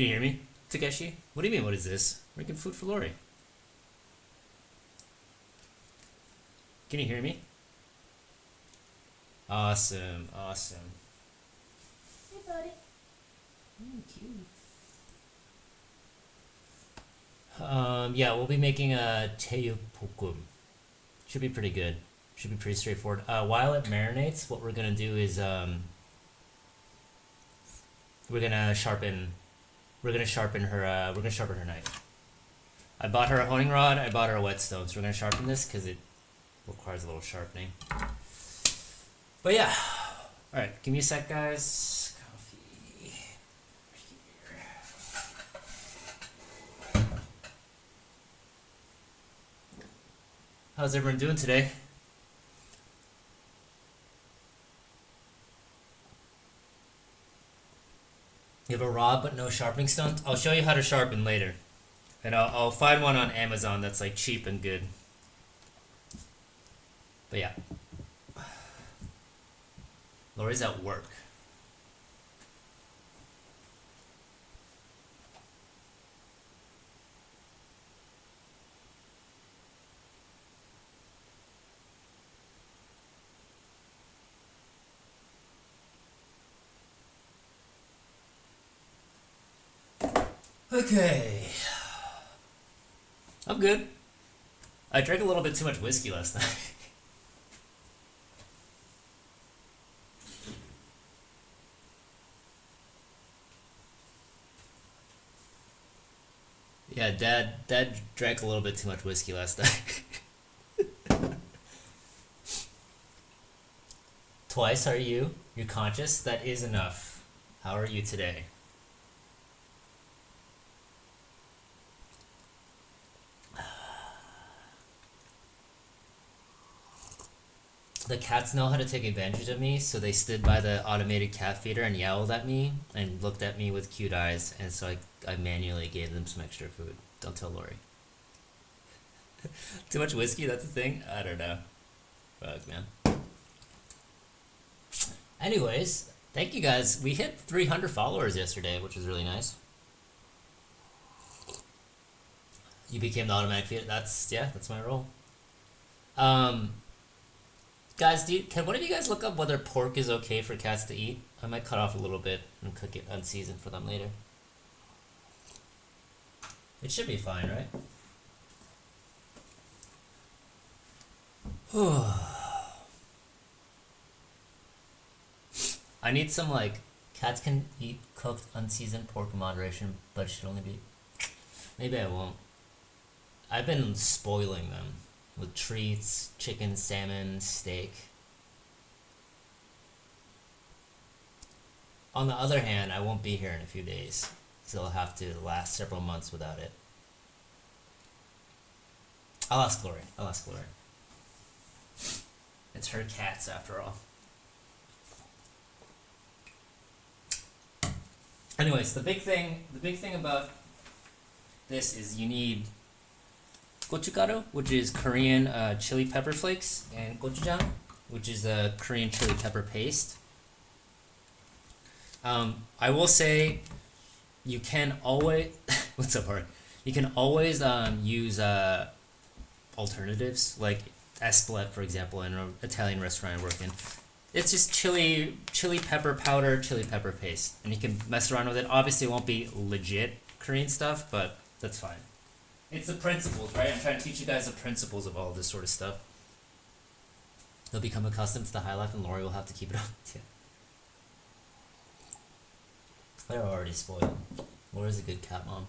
Can you hear me, Takeshi? What do you mean, what is this? We're making food for Lori. Can you hear me? Awesome, awesome. Hey, buddy. Cute. Yeah, we'll be making a jeyuk bokkeum. Should be pretty good. Should be pretty straightforward. While it marinates, what we're gonna do is we're gonna sharpen her knife. I bought her a honing rod. I bought her a whetstone. So we're gonna sharpen this because it requires a little sharpening. But yeah, all right. Give me a sec, guys. Coffee. Here. How's everyone doing today? You have a rod but no sharpening stone? I'll show you how to sharpen later. And I'll find one on Amazon that's like cheap and good. But yeah. Lori's at work. Okay. I'm good. I drank a little bit too much whiskey last night. Yeah, Dad drank a little bit too much whiskey last night. Twice, are you? You're conscious? That is enough. How are you today? The cats know how to take advantage of me, so they stood by the automated cat feeder and yowled at me and looked at me with cute eyes, and so I manually gave them some extra food. Don't tell Lori. Too much whiskey, that's a thing? I don't know. Fuck, man. Anyways, thank you guys. We hit 300 followers yesterday, which was really nice. You became the automatic feeder. That's my role. Guys, can one of you guys look up whether pork is okay for cats to eat? I might cut off a little bit and cook it unseasoned for them later. It should be fine, right? I need some, like, cats can eat cooked unseasoned pork in moderation, but it should only be... Maybe I won't. I've been spoiling them with treats, chicken, salmon, steak. On the other hand, I won't be here in a few days, so I'll have to last several months without it. I'll ask Lori. It's her cats after all. Anyways, the big thing about this is you need gochugaru, which is Korean chili pepper flakes, and gochujang, which is a Korean chili pepper paste. I will say, you can always what's up, Hark? You can always use alternatives like Espelette, for example, in an Italian restaurant I work in. It's just chili pepper powder, chili pepper paste, and you can mess around with it. Obviously, it won't be legit Korean stuff, but that's fine. It's the principles, right? I'm trying to teach you guys the principles of all this sort of stuff. They'll become accustomed to the high life, and Lori will have to keep it up. Yeah. They're already spoiled. Lori's a good cat mom.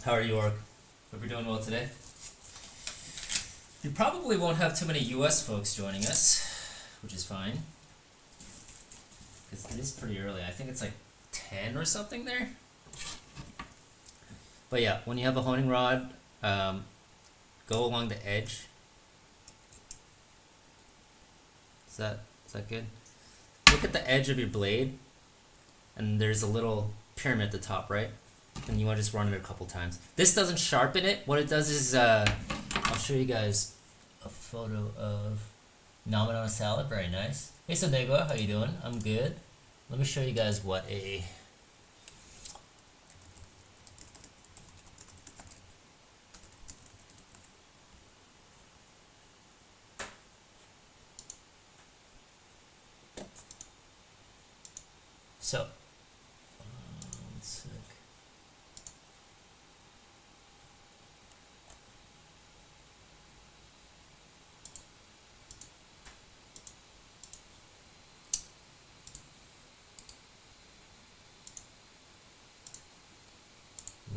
How are you, Orc? Hope you're doing well today. You probably won't have too many US folks joining us, which is fine. Because it is pretty early. I think it's like 10 or something there. But yeah, when you have a honing rod, go along the edge. Is that good? Look at the edge of your blade, and there's a little pyramid at the top, right? And you want to just run it a couple times. This doesn't sharpen it. What it does is, I'll show you guys a photo of Ramen on a salad, very nice. Hey Sonego, how you doing? I'm good. Let me show you guys what a so. One sec.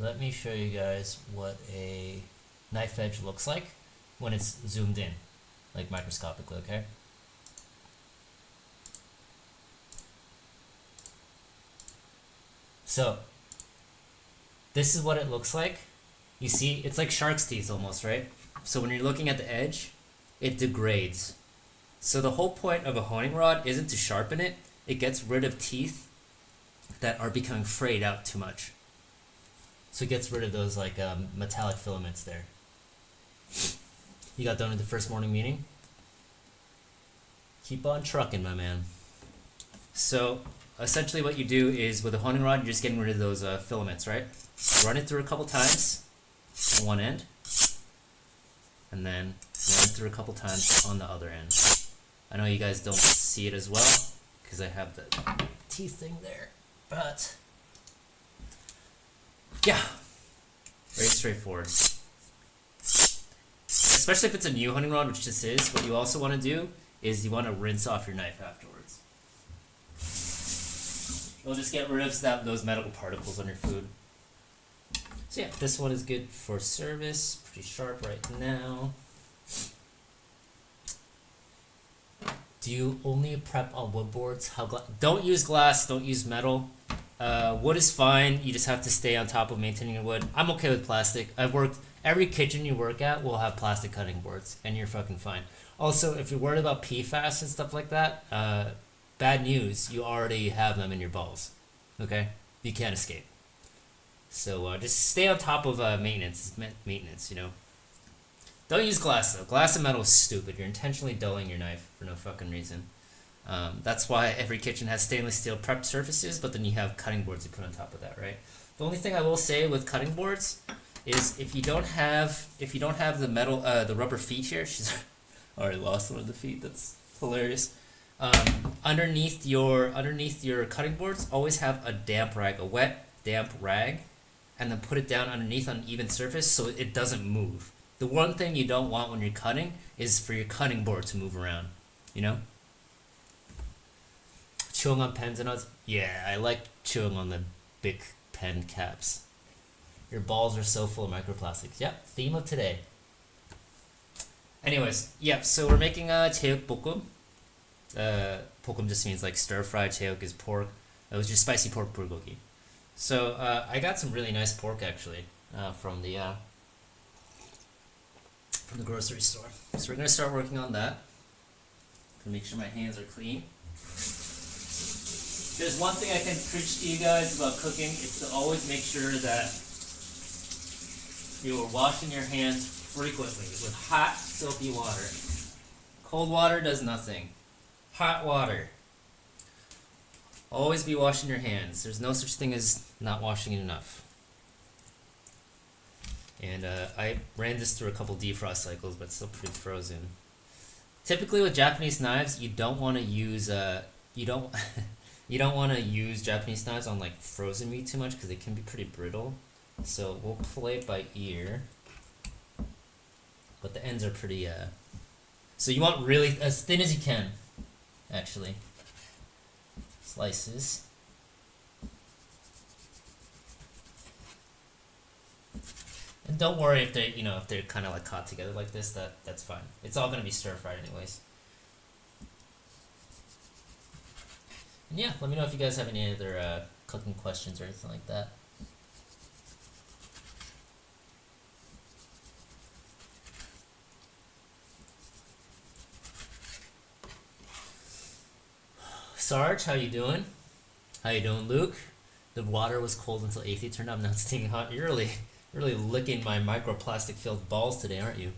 Let me show you guys what a knife edge looks like when it's zoomed in, like microscopically, okay? So, this is what it looks like. You see, it's like shark's teeth almost, right? So when you're looking at the edge, it degrades. So the whole point of a honing rod isn't to sharpen it, it gets rid of teeth that are becoming frayed out too much. So it gets rid of those like metallic filaments there. You got done with the first morning meeting? Keep on trucking, my man. So essentially what you do is with a honing rod, you're just getting rid of those filaments, right? Run it through a couple times on one end, and then run it through a couple times on the other end. I know you guys don't see it as well because I have the teeth thing there, but yeah, very straightforward. Especially if it's a new honing rod, which this is, what you also want to do is you want to rinse off your knife afterwards. You'll just get rid of those medical particles on your food. So yeah, this one is good for service, pretty sharp right now. Do you only prep on wood boards? Don't use glass, don't use metal. Wood is fine, you just have to stay on top of maintaining your wood. I'm okay with plastic. Every kitchen you work at will have plastic cutting boards, and you're fucking fine. Also, if you're worried about PFAS and stuff like that, bad news, you already have them in your balls. Okay? You can't escape. So just stay on top of maintenance, you know. Don't use glass though. Glass and metal is stupid. You're intentionally dulling your knife for no fucking reason. That's why every kitchen has stainless steel prepped surfaces, but then you have cutting boards you put on top of that, right? The only thing I will say with cutting boards is if you don't have the metal the rubber feet here, she's already lost one of the feet. That's hilarious. Underneath your cutting boards, always have a damp rag, a wet damp rag, and then put it down underneath on an even surface so it doesn't move. The one thing you don't want when you're cutting is for your cutting board to move around, you know? Chewing on pens and odds? Yeah, I like chewing on the big pen caps. Your balls are so full of microplastics. Yep, theme of today. Anyways, yeah, so we're making jeyuk bokkeum. Bokkeum just means like stir-fried. Jeyuk is pork. It was just spicy pork bulgogi. So I got some really nice pork actually from the grocery store. So we're gonna start working on that. To make sure my hands are clean. There's one thing I can preach to you guys about cooking. It's to always make sure that you are washing your hands frequently with hot, soapy water. Cold water does nothing. Hot water. Always be washing your hands. There's no such thing as not washing it enough. And I ran this through a couple defrost cycles, but it's still pretty frozen. Typically with Japanese knives, you don't want to use you don't want to use Japanese knives on like frozen meat too much because they can be pretty brittle. So we'll play it by ear. But the ends are pretty so you want really as thin as you can, actually. Slices. And don't worry if they, if they're kind of like caught together like this. That's fine. It's all gonna be stir fried anyways. And yeah, let me know if you guys have any other cooking questions or anything like that. Sarge, how you doing? How you doing, Luke? The water was cold until AC turned up. Now it's steaming hot. You're really licking my microplastic filled balls today, aren't you?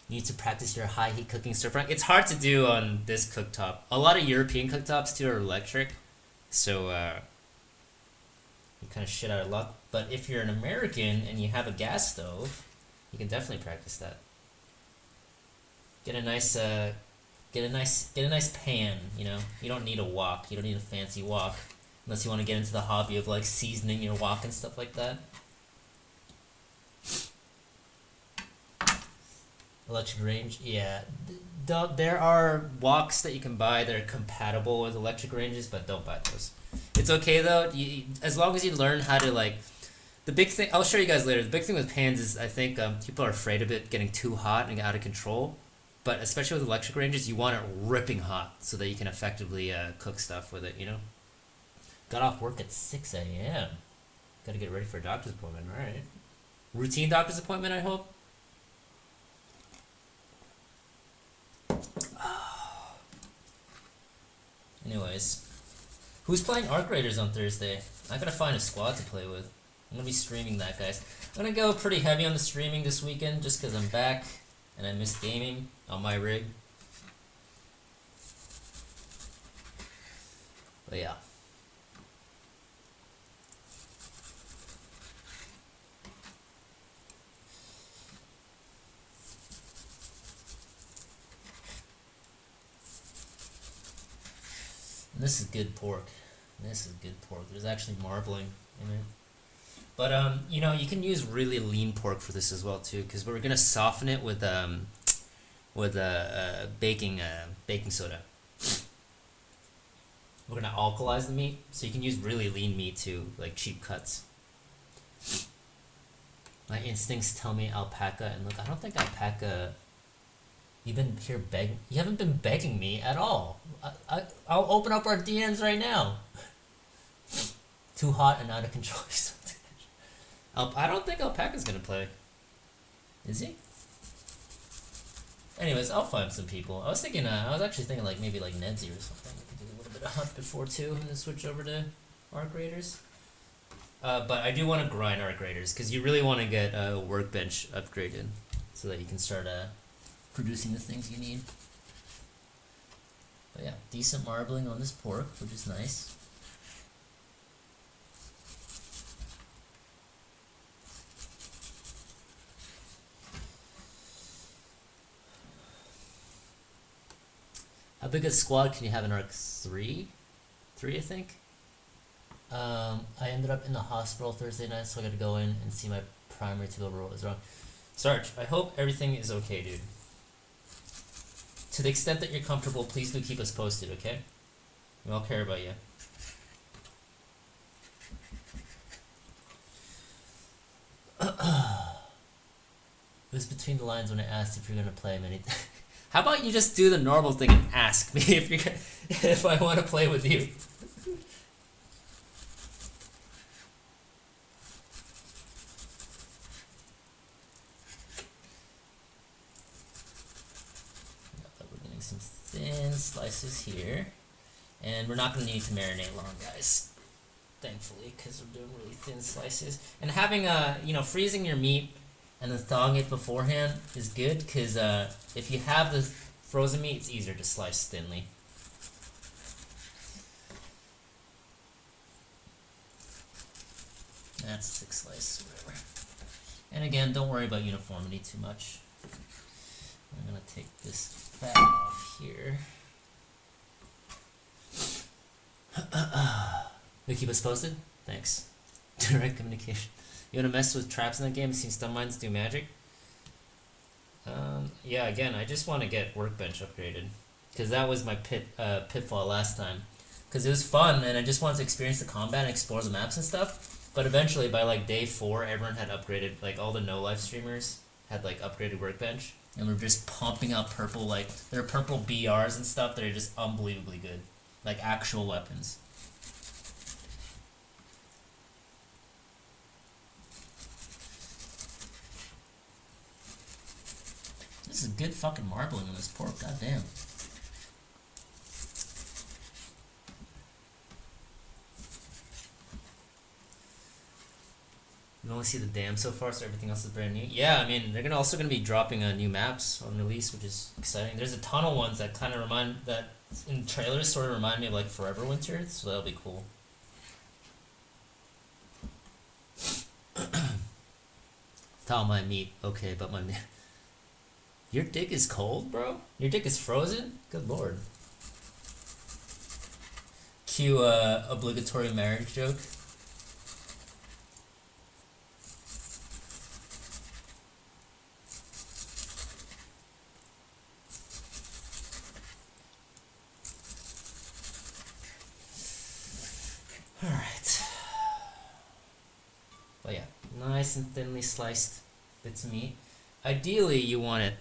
You need to practice your high heat cooking stir frying. It's hard to do on this cooktop. A lot of European cooktops too are electric, so you kind of shit out of luck. But if you're an American and you have a gas stove, you can definitely practice that. Get a nice pan. You know, you don't need a wok. You don't need a fancy wok, unless you want to get into the hobby of like seasoning your wok and stuff like that. Electric range, yeah. There are woks that you can buy that are compatible with electric ranges, but don't buy those. It's okay though, as long as you learn how to like. The big thing, I'll show you guys later. The big thing with pans is I think people are afraid of it getting too hot and out of control. But especially with electric ranges, you want it ripping hot so that you can effectively cook stuff with it. You know. Got off work at 6 a.m. Got to get ready for a doctor's appointment. All right. Routine doctor's appointment, I hope. Anyways, who's playing Arc Raiders on Thursday? I gotta find a squad to play with. I'm gonna be streaming that, guys. I'm gonna go pretty heavy on the streaming this weekend just because I'm back and I missed gaming on my rig. But yeah. And this is good pork. This is good pork. There's actually marbling in it. But you know, you can use really lean pork for this as well too, because we're gonna soften it with baking soda. We're gonna alkalize the meat, so you can use really lean meat too, like cheap cuts. My instincts tell me alpaca, and look, I don't think alpaca. You've been here begging. You haven't been begging me at all. I'll open up our DMs right now. Too hot and out of control. I don't think alpaca's gonna play. Is he? Anyways, I'll find some people. I was actually thinking like maybe like Nedsy or something. We could do a little bit of hunt before too, and then switch over to Arc Raiders. But I do want to grind Arc Raiders because you really want to get a workbench upgraded so that you can start producing the things you need. But yeah, decent marbling on this pork, which is nice. How big a squad can you have in Arc 3? 3, I think. I ended up in the hospital Thursday night, so I got to go in and see my primary to go over what was wrong. Sarge, I hope everything is okay, dude. To the extent that you're comfortable, please do keep us posted, okay? We all care about you. It was between the lines when I asked if you're gonna play many. How about you just do the normal thing and ask me if I want to play with you? We're getting some thin slices here, and we're not gonna need to marinate long, guys. Thankfully, because we're doing really thin slices, and having freezing your meat and then thawing it beforehand is good, because if you have the frozen meat, it's easier to slice thinly. That's a thick slice, whatever. And again, don't worry about uniformity too much. I'm gonna take this fat off here. You keep us posted? Thanks. Direct communication. You wanna mess with traps in that game? Seen stun mines do magic? Yeah, again, I just want to get workbench upgraded, because that was my pitfall last time. Because it was fun, and I just wanted to experience the combat and explore the maps and stuff. But eventually, by like day 4, everyone had upgraded. Like all the no life streamers had like upgraded workbench, and we're just pumping out purple. Like there are purple BRs and stuff that are just unbelievably good, like actual weapons. This is good fucking marbling on this pork, goddamn. only see the dam so far, so everything else is brand new. Yeah, I mean, they're also gonna be dropping new maps on release, which is exciting. There's a ton of ones that kind of in trailers sort of remind me of like Forever Winter, so that'll be cool. Thaw my meat, okay, but my your dick is cold, bro. Your dick is frozen. Good lord. Cue obligatory marriage joke. Alright. But yeah, nice and thinly sliced bits of meat. Ideally, you want it.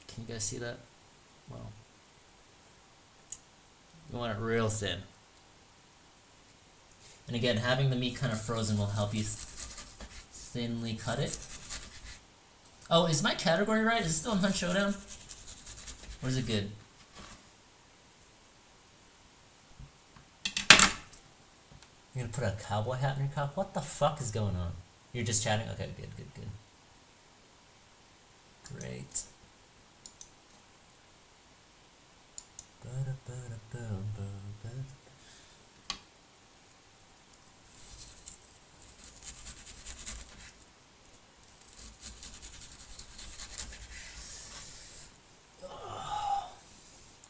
Can you guys see that? Well, you want it real thin. And again, having the meat kind of frozen will help you thinly cut it. Oh, is my category right? Is it still in Hunt Showdown? Or is it good? You're gonna put a cowboy hat in your cup? What the fuck is going on? You're just chatting? Okay, good. Great.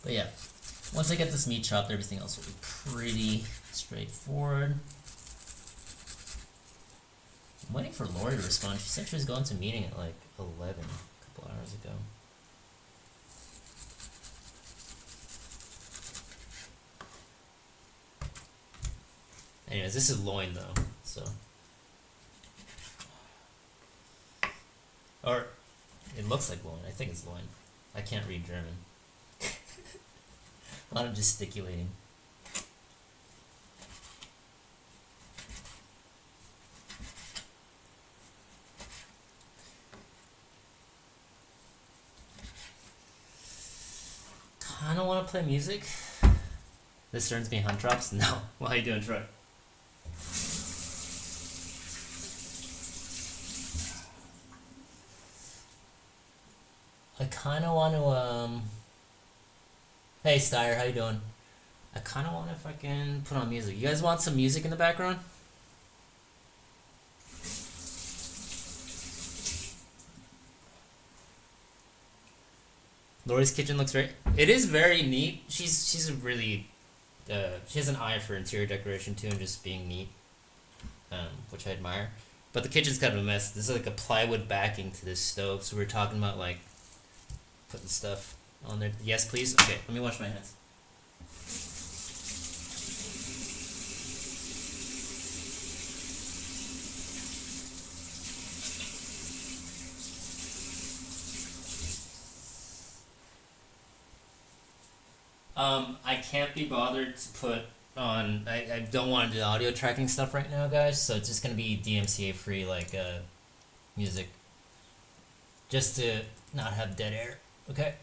But yeah, once I get this meat chopped, everything else will be pretty straightforward. I'm waiting for Lori to respond. She said she was going to a meeting at like 11 a couple hours ago. Anyways, this is loin though, so. Or, it looks like loin. I think it's loin. I can't read German. A lot of gesticulating. Kinda wanna play music. This turns me hunt drops? No. Well, how you doing, Troy? I kinda wanna Hey Steyer, how you doing? I kinda wanna fucking put on music. You guys want some music in the background? Lori's kitchen looks very. It is very neat. She's a really. She has an eye for interior decoration too, and just being neat, which I admire. But the kitchen's kind of a mess. This is like a plywood backing to this stove, so we're talking about like putting stuff on there. Yes, please. Okay, let me wash my hands. I can't be bothered to put on. I don't want to do audio tracking stuff right now, guys. So it's just gonna be DMCA free, like music, just to not have dead air. Okay.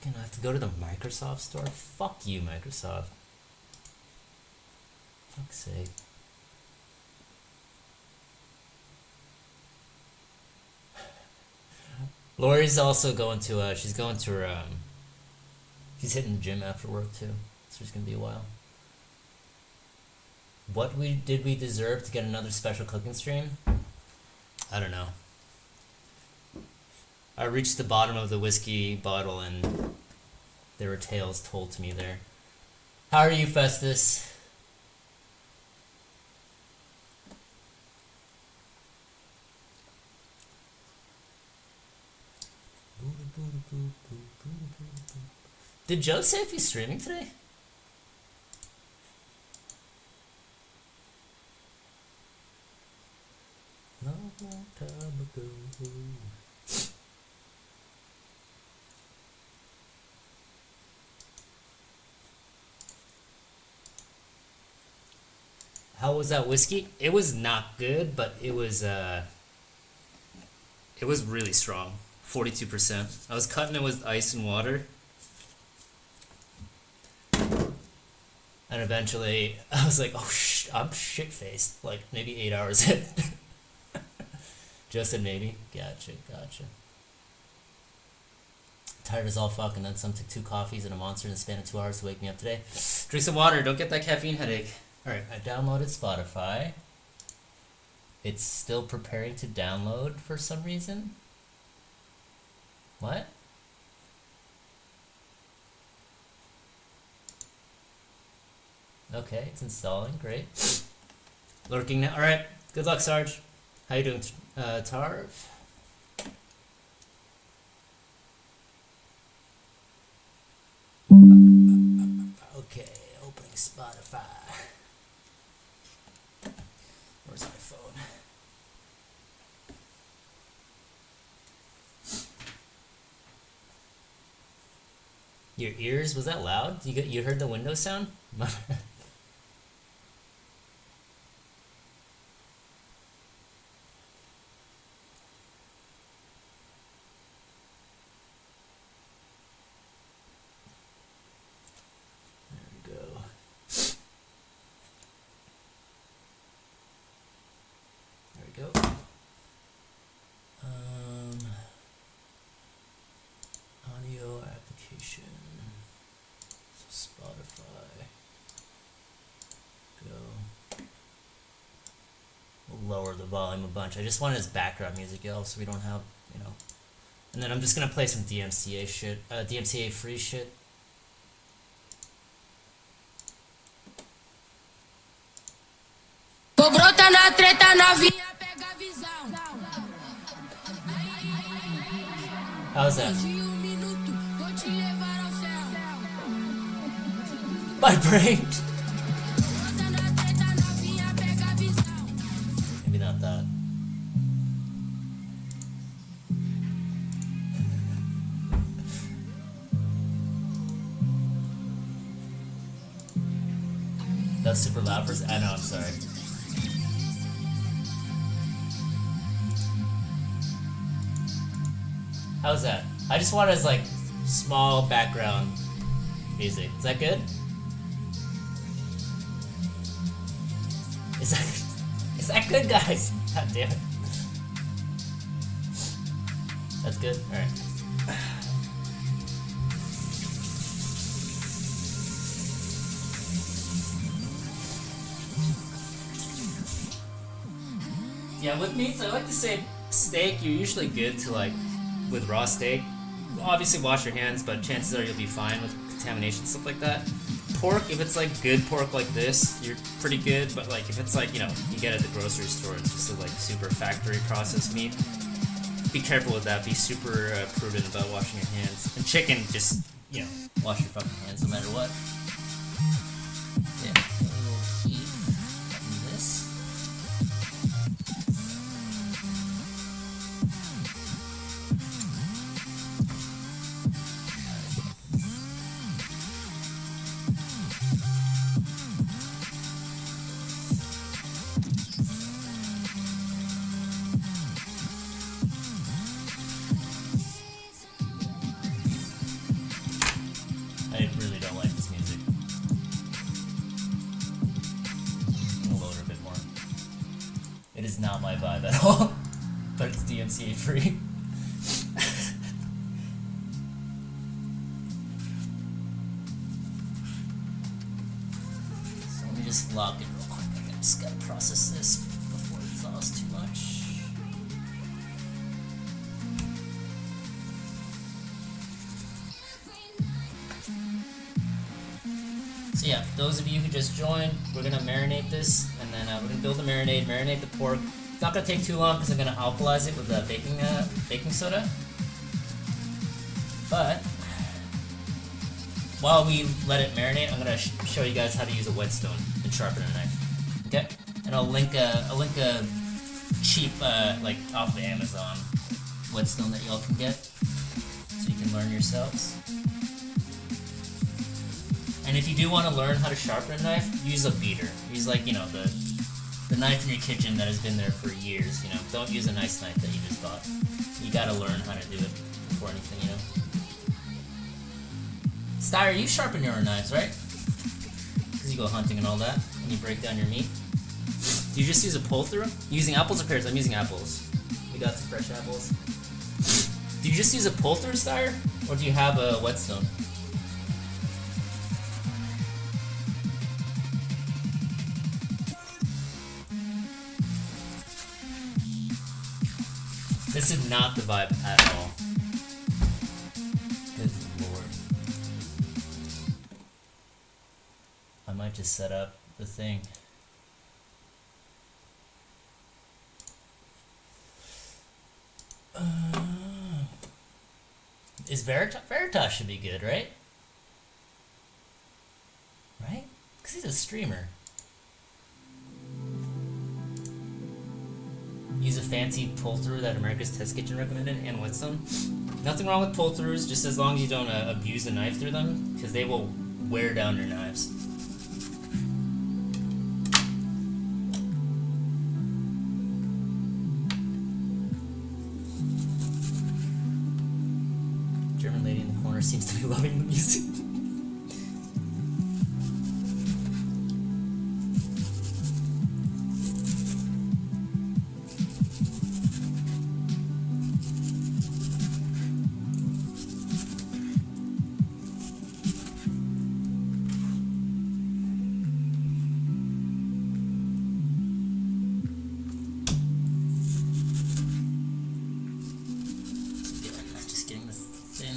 I have to go to the Microsoft store? Fuck you, Microsoft. Fuck's sake. Lori's also going to, she's going to her, she's hitting the gym after work too. So it's gonna be a while. What did we deserve to get another special cooking stream? I don't know. I reached the bottom of the whiskey bottle and there were tales told to me there. How are you, Festus? Did Joe say if he's streaming today? Long time ago. How was that whiskey? It was not good, but it was really strong. 42%. I was cutting it with ice and water. And eventually, I was like, oh, I'm shit-faced. Like, maybe 8 hours in. Just said maybe. Gotcha. Tired as all fuck, and then some took 2 coffees and a monster in the span of 2 hours to wake me up today. Drink some water, don't get that caffeine headache. Alright, I downloaded Spotify. It's still preparing to download for some reason. What? Okay, it's installing, great. Lurking now. Alright, good luck, Sarge. How you doing, Tarv? Okay, opening Spotify. Where's my phone? Your ears, was that loud? You heard the window sound? Audio application. So Spotify. Go. We'll lower the volume a bunch. I just want it as background music, y'all, so we don't have, you know. And then I'm just gonna play some DMCA shit, DMCA free shit. Vou brotar na treta novinha, pega a visão. How's that? My brain. Maybe not that. That's super loud for us. I know, I'm sorry. How's that? I just want it as like small background music. Is that good? Is that good, guys? God damn it. That's good? Alright. Yeah, with meats, I like to say steak, you're usually good to like, with raw steak. Obviously wash your hands, but chances are you'll be fine with contamination, stuff like that. Pork, if it's like good pork like this, you're pretty good, but like if it's like, you know, you get it at the grocery store, it's just a, like super factory processed meat. Be careful with that, be super prudent about washing your hands. And chicken, just, you know, wash your fucking hands no matter what. Yeah, a little heat on this. I really don't like this music. I'll lower a bit more. It is not my vibe at all, but it's DMCA free. So let me just log it real quick. I just gotta process this before it thaws too much. So yeah, those of you who just joined, we're gonna marinate this, and then we're gonna build the marinate the pork. It's not gonna take too long because I'm gonna alkalize it with baking soda. But while we let it marinate, I'm gonna show you guys how to use a whetstone and sharpen a knife. Okay, and I'll link a cheap like off of Amazon whetstone that y'all can get, so you can learn yourselves. And if you do want to learn how to sharpen a knife, use a beater. Use like, you know, the the knife in your kitchen that has been there for years, you know. Don't use a nice knife that you just bought. You gotta learn how to do it before anything, you know. Steyr, you sharpen your own knives, right? Because you go hunting and all that, and you break down your meat. Do you just use a pull through? Using apples or pears? I'm using apples. We got some fresh apples. Do you just use a pull through, Steyr? Or do you have a whetstone? This is not the vibe at all. Good lord. I might just set up the thing. Is Veritas should be good, right? Right? Because he's a streamer. Use a fancy pull-through that America's Test Kitchen recommended and whetstone. Nothing wrong with pull-throughs, just as long as you don't abuse the knife through them, because they will wear down your knives. German lady in the corner seems to be loving the music.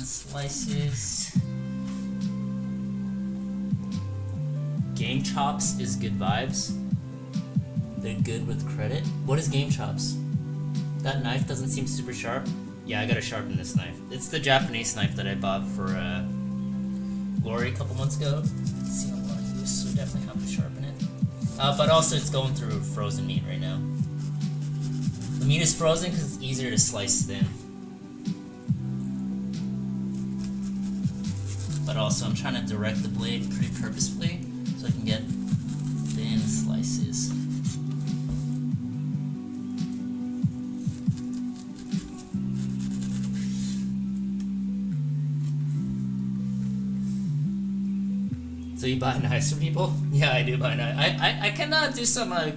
Slices. Game Chops is good vibes. They're good with credit. What is Game Chops? That knife doesn't seem super sharp. Yeah, I gotta sharpen this knife. It's the Japanese knife that I bought for Lori a couple months ago. It's seen a lot of use, so definitely have to sharpen it. But also it's going through frozen meat right now. The meat is frozen because it's easier to slice thin. But also I'm trying to direct the blade pretty purposefully so I can get thin slices. So you buy knives from people? Yeah, I do buy knives. I can do some. I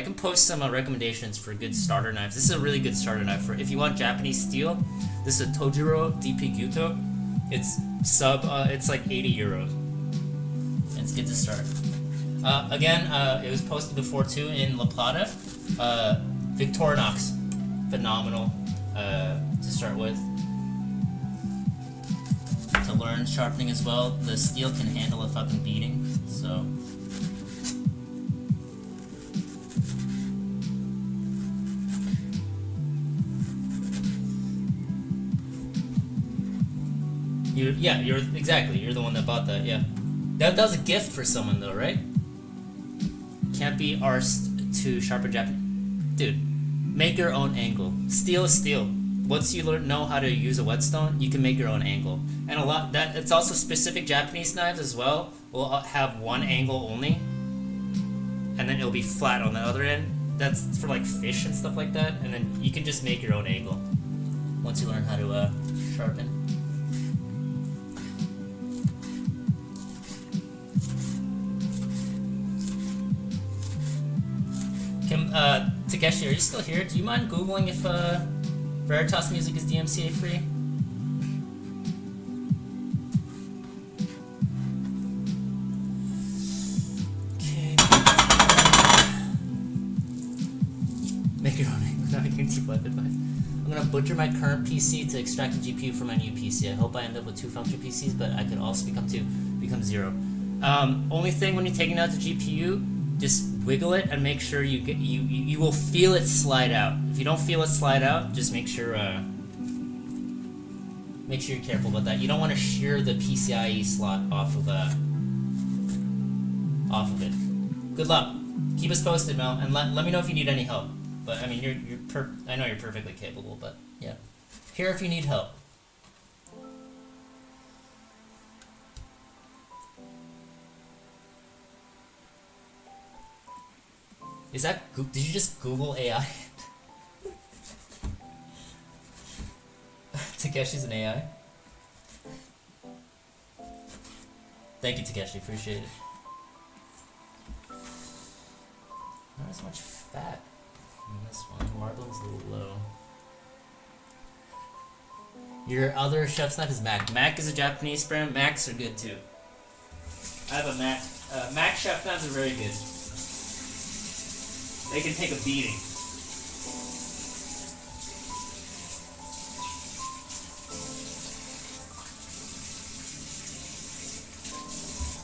can post some recommendations for good starter knives. This is a really good starter knife for if you want Japanese steel. This is a Tojiro DP Gyuto. It's it's like 80 euros. It's good to start. Again, it was posted before too in La Plata. Victorinox, phenomenal to start with. To learn sharpening as well. The steel can handle a fucking beating, so. You're exactly. You're the one that bought that. Yeah, that was a gift for someone though, right? Can't be arsed to sharpen Japanese. Dude, make your own angle. Steel is steel. Once you know how to use a whetstone, you can make your own angle. And it's also specific Japanese knives as well. Will have one angle only, and then it'll be flat on the other end. That's for like fish and stuff like that. And then you can just make your own angle once you learn how to sharpen. Takeshi, are you still here? Do you mind Googling if Veritas music is DMCA free? Okay. Make your own angle. Not against your life advice. I'm gonna butcher my current PC to extract a GPU from my new PC. I hope I end up with 2 functional PCs, but I could also become 0. Only thing when you're taking out the GPU, just wiggle it and make sure you will feel it slide out. If you don't feel it slide out, just make sure you're careful about that. You don't want to shear the PCIe slot off of it. Good luck. Keep us posted, Mel, and let me know if you need any help. But I mean, I know you're perfectly capable, but yeah, here if you need help. Is that did you just Google AI? Takeshi's an AI. Thank you, Takeshi. Appreciate it. Not as much fat in this one. Marble's a little low. Your other chef's knife is Mac. Mac is a Japanese brand. Macs are good too. I have a Mac. Mac chef knives are very good. They can take a beating.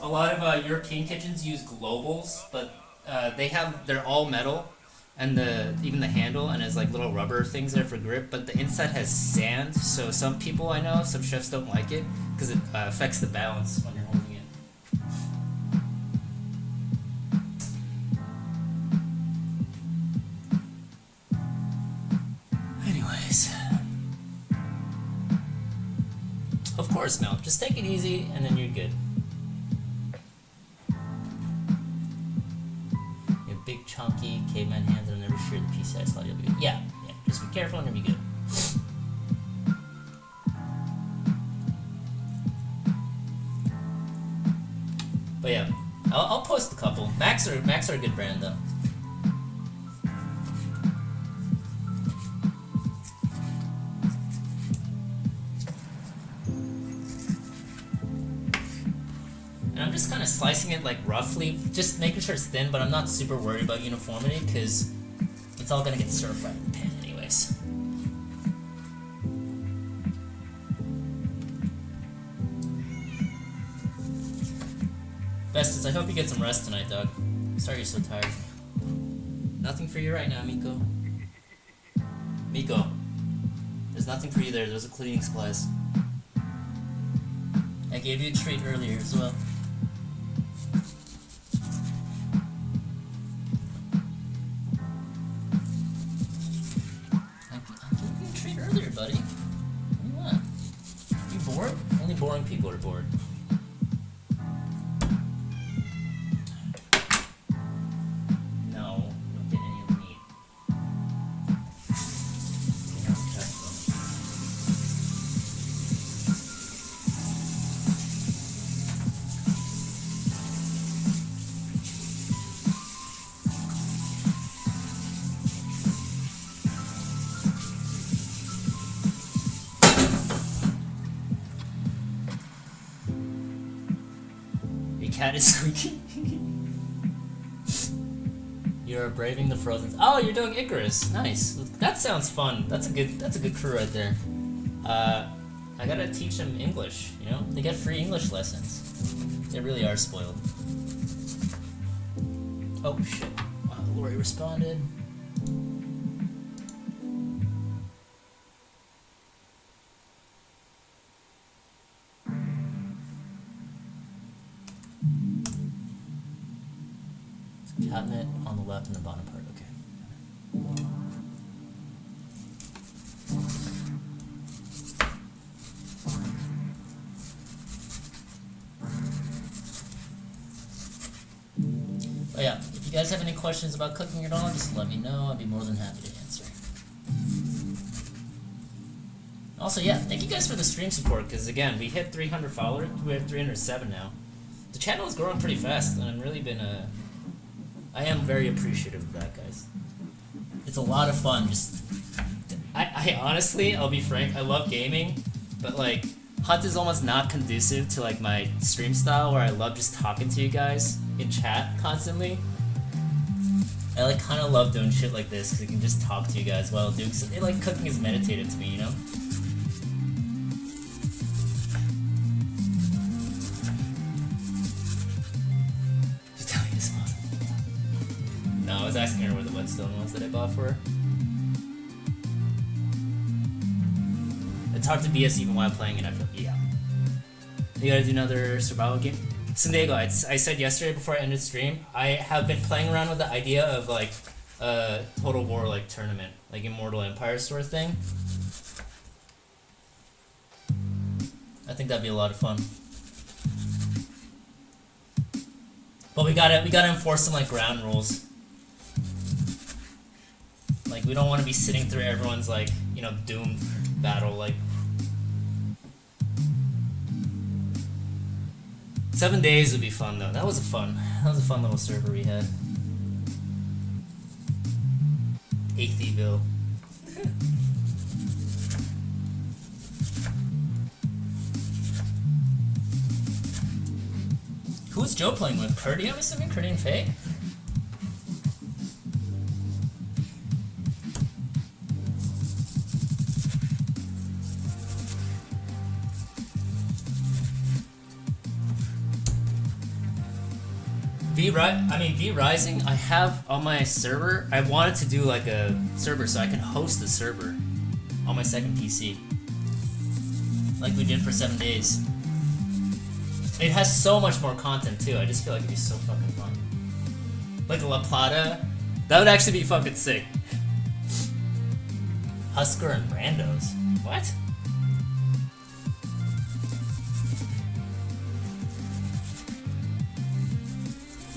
A lot of European kitchens use globals, but they're all metal, and even the handle and has like little rubber things there for grip. But the inside has sand, so some people I know, some chefs don't like it because it affects the balance when you're holding it. Anyways, of course, Mel. Just take it easy, and then you're good. Big chunky caveman hands and I'm never sure the PCI slot you'll be good. Yeah, just be careful and you'll be good. But yeah, I'll post a couple. Macs are a good brand though. I'm just kind of slicing it like roughly, just making sure it's thin, but I'm not super worried about uniformity because it's all gonna get stir fried in the pan anyways. Besties, I hope you get some rest tonight, dog. Sorry you're so tired. Nothing for you right now, Miko. Miko, there's nothing for you there. Those are cleaning supplies. I gave you a treat earlier as well. Buddy. What do you want? You bored? Only boring people are bored. No, you don't get any of the meat. Cat is squeaking. You're braving the frozen. Oh, you're doing Icarus. Nice. That sounds fun. That's a good crew right there. I gotta teach them English. You know, they get free English lessons. They really are spoiled. Oh shit! Wow, Lori responded. Cabinet on the left and the bottom part, okay. But yeah, if you guys have any questions about cooking at all, just let me know. I'd be more than happy to answer. Also, yeah, thank you guys for the stream support, because again, we hit 300 followers. We're at 307 now. The channel is growing pretty fast, and I've really been I am very appreciative of that, guys. It's a lot of fun. I honestly, I'll be frank, I love gaming, but like, Hunt is almost not conducive to like my stream style where I love just talking to you guys in chat constantly. I like kind of love doing shit like this because I can just talk to you guys while doing something. Like cooking is meditative to me, you know? I was asking her where the whetstone was that I bought for her. It's hard to BS even while playing it. I feel, yeah. You gotta do another survival game. San Diego, I said yesterday before I ended stream, I have been playing around with the idea of like a Total War like tournament, like Immortal Empire sort of thing. I think that'd be a lot of fun. But we gotta enforce some like ground rules. We don't want to be sitting through everyone's, like, you know, Doom battle, like. 7 days would be fun, though. That was a fun little server we had. 8th Evil. Who's Joe playing with? Curdy, I'm assuming? Curdy and Faye? V Rising, I have on my server. I wanted to do like a server so I can host the server on my second PC. Like we did for 7 days. It has so much more content too. I just feel like it'd be so fucking fun. Like La Plata. That would actually be fucking sick. Husker and Brandos. What?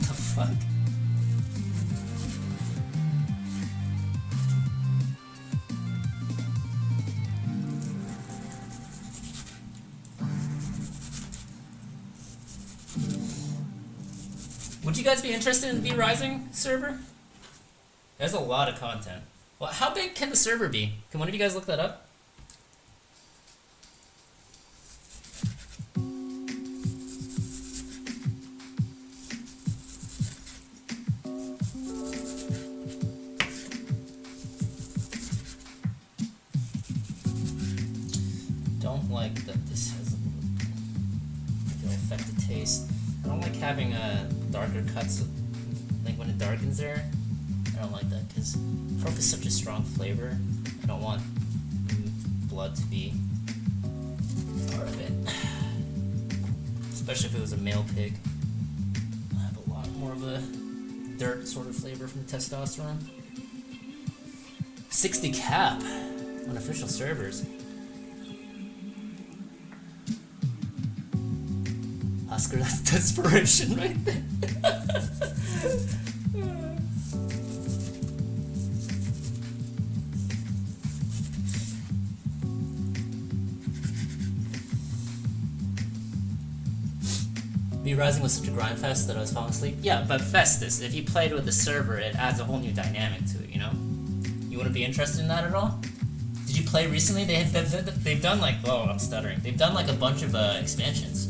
The fuck? Would you guys be interested in the V Rising server? There's a lot of content. Well, how big can the server be? Can one of you guys look that up? Don't like that this has an affected taste. I don't like having darker cuts, like when it darkens there. I don't like that because pork is such a strong flavor. I don't want blood to be part of it. Especially if it was a male pig. I have a lot more of a dirt sort of flavor from the testosterone. 60 cap on official servers. Oscar, that's desperation right there. V Rising was such a grind fest that I was falling asleep. Yeah, but Festus, if you played with the server, it adds a whole new dynamic to it, you know? You wouldn't be interested in that at all? Did you play recently? They've done like, oh, I'm stuttering. They've done like a bunch of expansions.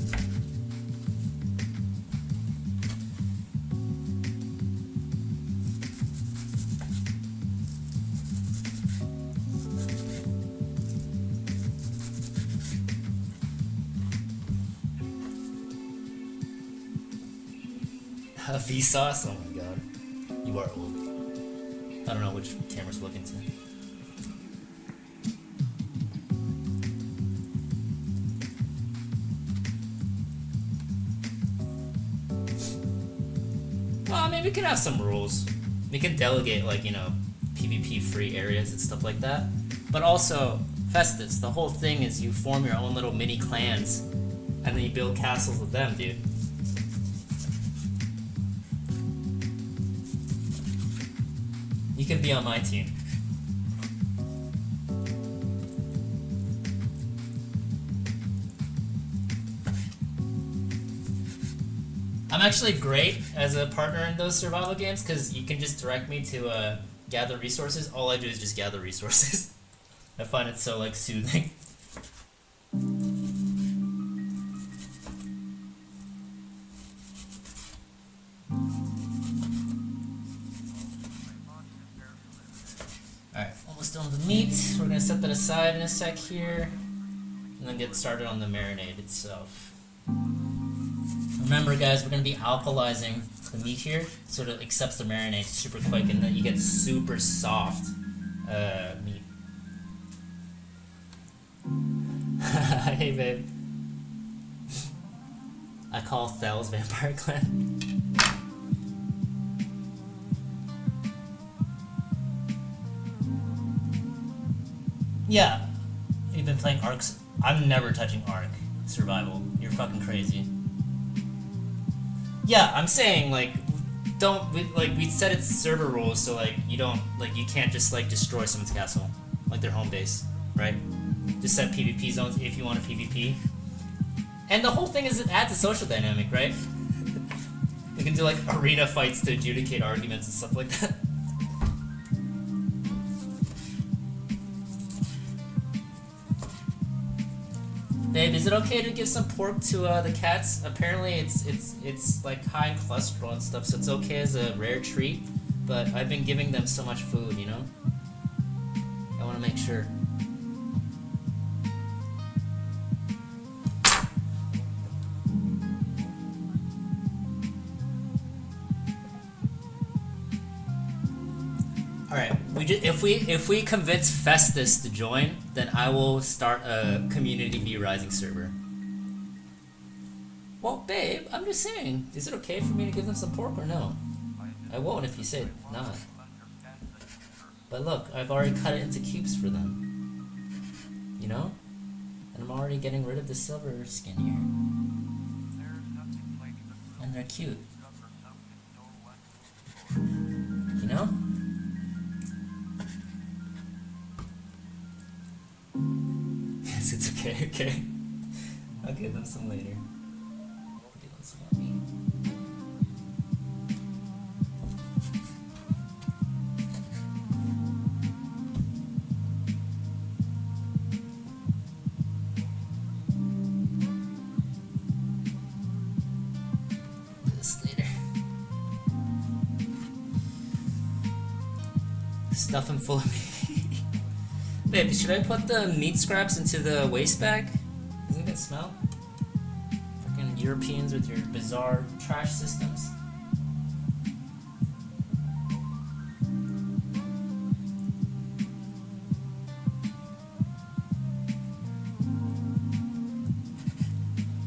Vsauce? Oh my god. You are old. I don't know which camera's looking to. Well, I mean, we could have some rules. We can delegate, like, you know, PvP free areas and stuff like that. But also, Festus, the whole thing is you form your own little mini clans and then you build castles with them, dude. You can be on my team. I'm actually great as a partner in those survival games because you can just direct me to gather resources. All I do is just gather resources. I find it so, like, soothing. Alright, almost done with the meat. We're gonna set that aside in a sec here. And then get started on the marinade itself. Remember, guys, we're gonna be alkalizing the meat here so it accepts the marinade super quick and then you get super soft meat. Hey, babe. I call Thel's Vampire Clan. Yeah, you've been playing Arcs. I'm never touching Arc Survival. You're fucking crazy. Yeah, I'm saying, like, we set its server rules so like you can't just like destroy someone's castle, like their home base, right? Just set PvP zones if you want to PvP. And the whole thing is it adds a social dynamic, right? You can do like arena fights to adjudicate arguments and stuff like that. Babe, is it okay to give some pork to the cats? Apparently it's like high in cholesterol and stuff, so it's okay as a rare treat. But I've been giving them so much food, you know? I want to make sure. Alright, if we convince Festus to join, then I will start a community V Rising server. Well, babe, I'm just saying, is it okay for me to give them some pork or no? I won't if you say not. But look, I've already cut it into cubes for them. You know? And I'm already getting rid of the silver skin here. And they're cute. You know? Yes, it's okay, okay. I'll give them some later. Give them some on me. This later. Stuff them full of meat. Babe, should I put the meat scraps into the waste bag? Doesn't it smell? Fucking Europeans with your bizarre trash systems.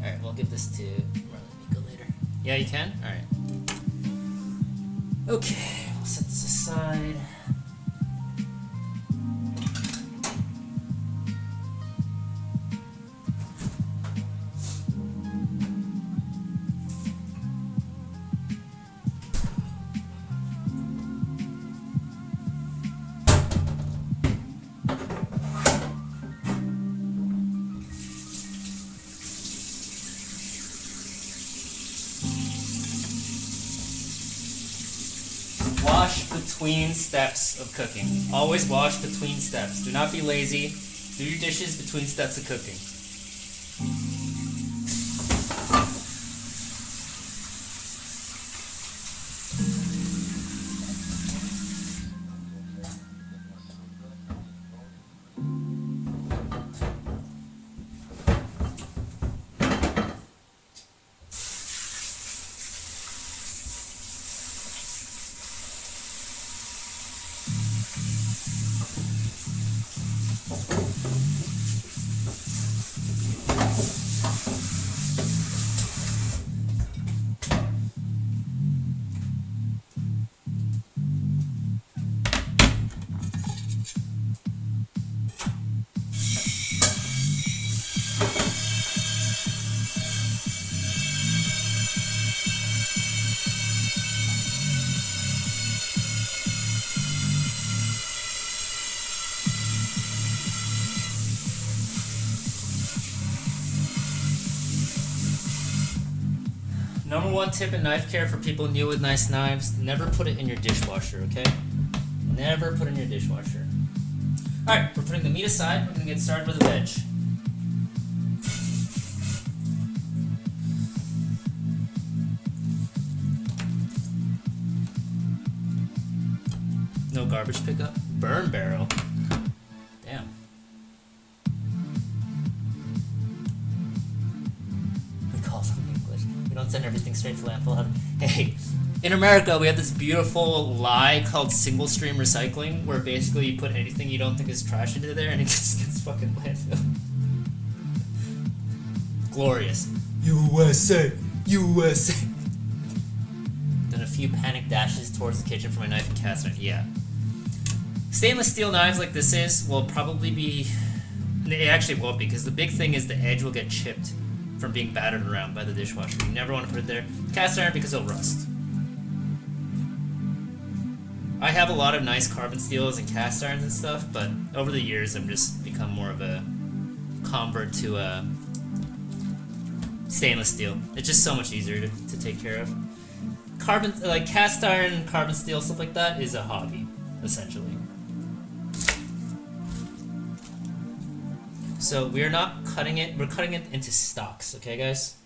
Alright, we'll give this to Miko later. Yeah, you can? Alright. Okay, we'll set this aside. Wash between steps of cooking. Always wash between steps. Do not be lazy. Do your dishes between steps of cooking. Number one tip in knife care for people new with nice knives, never put it in your dishwasher, okay? Never put it in your dishwasher. Alright, we're putting the meat aside. We're going to get started with the veg. No garbage pickup? Burn barrel. Damn. We call them English. We don't send everything straight to landfill. Hey, in America we have this beautiful lie called single stream recycling, where basically you put anything you don't think is trash into there and it gets fucking landfill. Glorious. USA! USA! Then a few panic dashes towards the kitchen for my knife and cast iron. Yeah. Stainless steel knives like this is will probably be... It actually won't be, because the big thing is the edge will get chipped from being battered around by the dishwasher. You never want to put it there. Cast iron because it'll rust. I have a lot of nice carbon steels and cast irons and stuff, but over the years I've just become more of a convert to stainless steel. It's just so much easier to take care of. Carbon, like cast iron, carbon steel, stuff like that is a hobby, essentially. So we're not cutting it, we're cutting it into stocks, okay guys?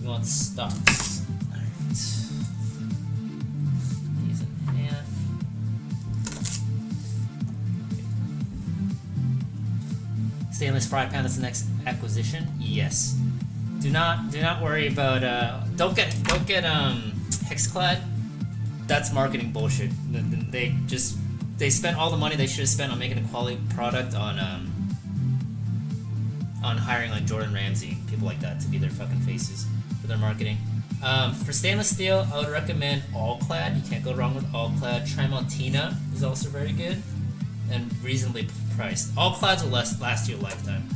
We want stocks. Alright. These in half. Stainless fry pan, that's the next acquisition. Yes. Do not worry about don't get Hexclad. That's marketing bullshit. They spent all the money they should have spent on making a quality product on hiring like Jordan Ramsey, people like that to be their fucking faces for their marketing. For stainless steel, I would recommend All-Clad. You can't go wrong with All-Clad. Tramontina is also very good and reasonably priced. All-Clads will last you a lifetime.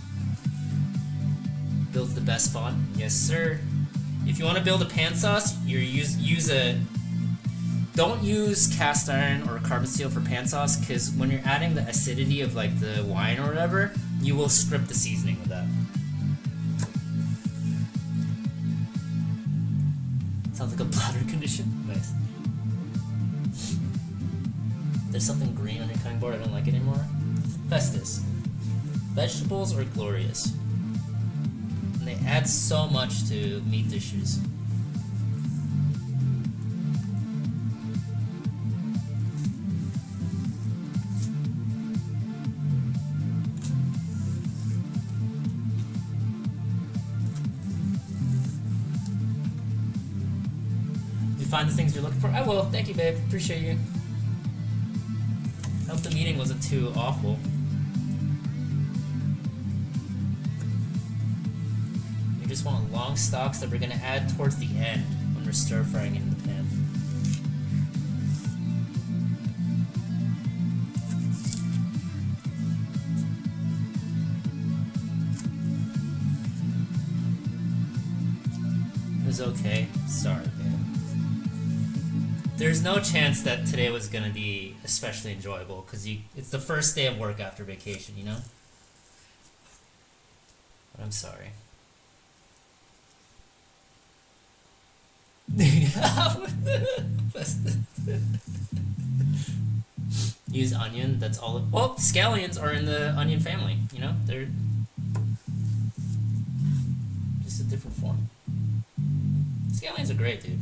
Builds the best font, yes sir. If you want to build a pan sauce, don't use cast iron or carbon steel for pan sauce, because when you're adding the acidity of like the wine or whatever, you will strip the seasoning with that. Sounds like a bladder condition. Nice. There's something green on your cutting board. I don't like it anymore. Festus. Vegetables are glorious. And they add so much to meat dishes. Find the things you're looking for. I will. Thank you, babe. Appreciate you. Hope the meeting wasn't too awful. You just want long stalks that we're gonna add towards the end when we're stir frying in the pan. It was okay. Sorry, babe. There's no chance that today was gonna be especially enjoyable because it's the first day of work after vacation, you know? But I'm sorry. Use onion, that's all it, well, scallions are in the onion family, you know? They're just a different form. Scallions are great, dude.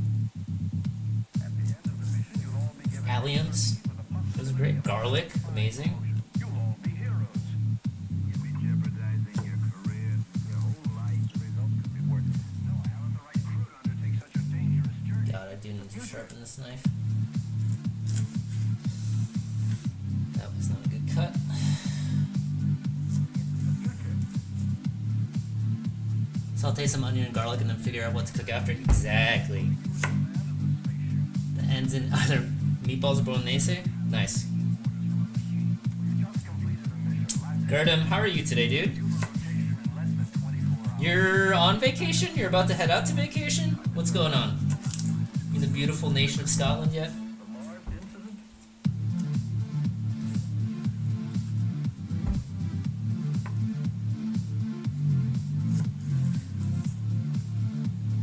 Alliums, those are great. Garlic, amazing. God, I do need to sharpen this knife. That was not a good cut. Saute some onion and garlic and then figure out what to cook after. Exactly. The ends in either meatballs or bolognese? Nice. Gerdum, how are you today, dude? You're on vacation? You're about to head out to vacation? What's going on? You in the beautiful nation of Scotland yet?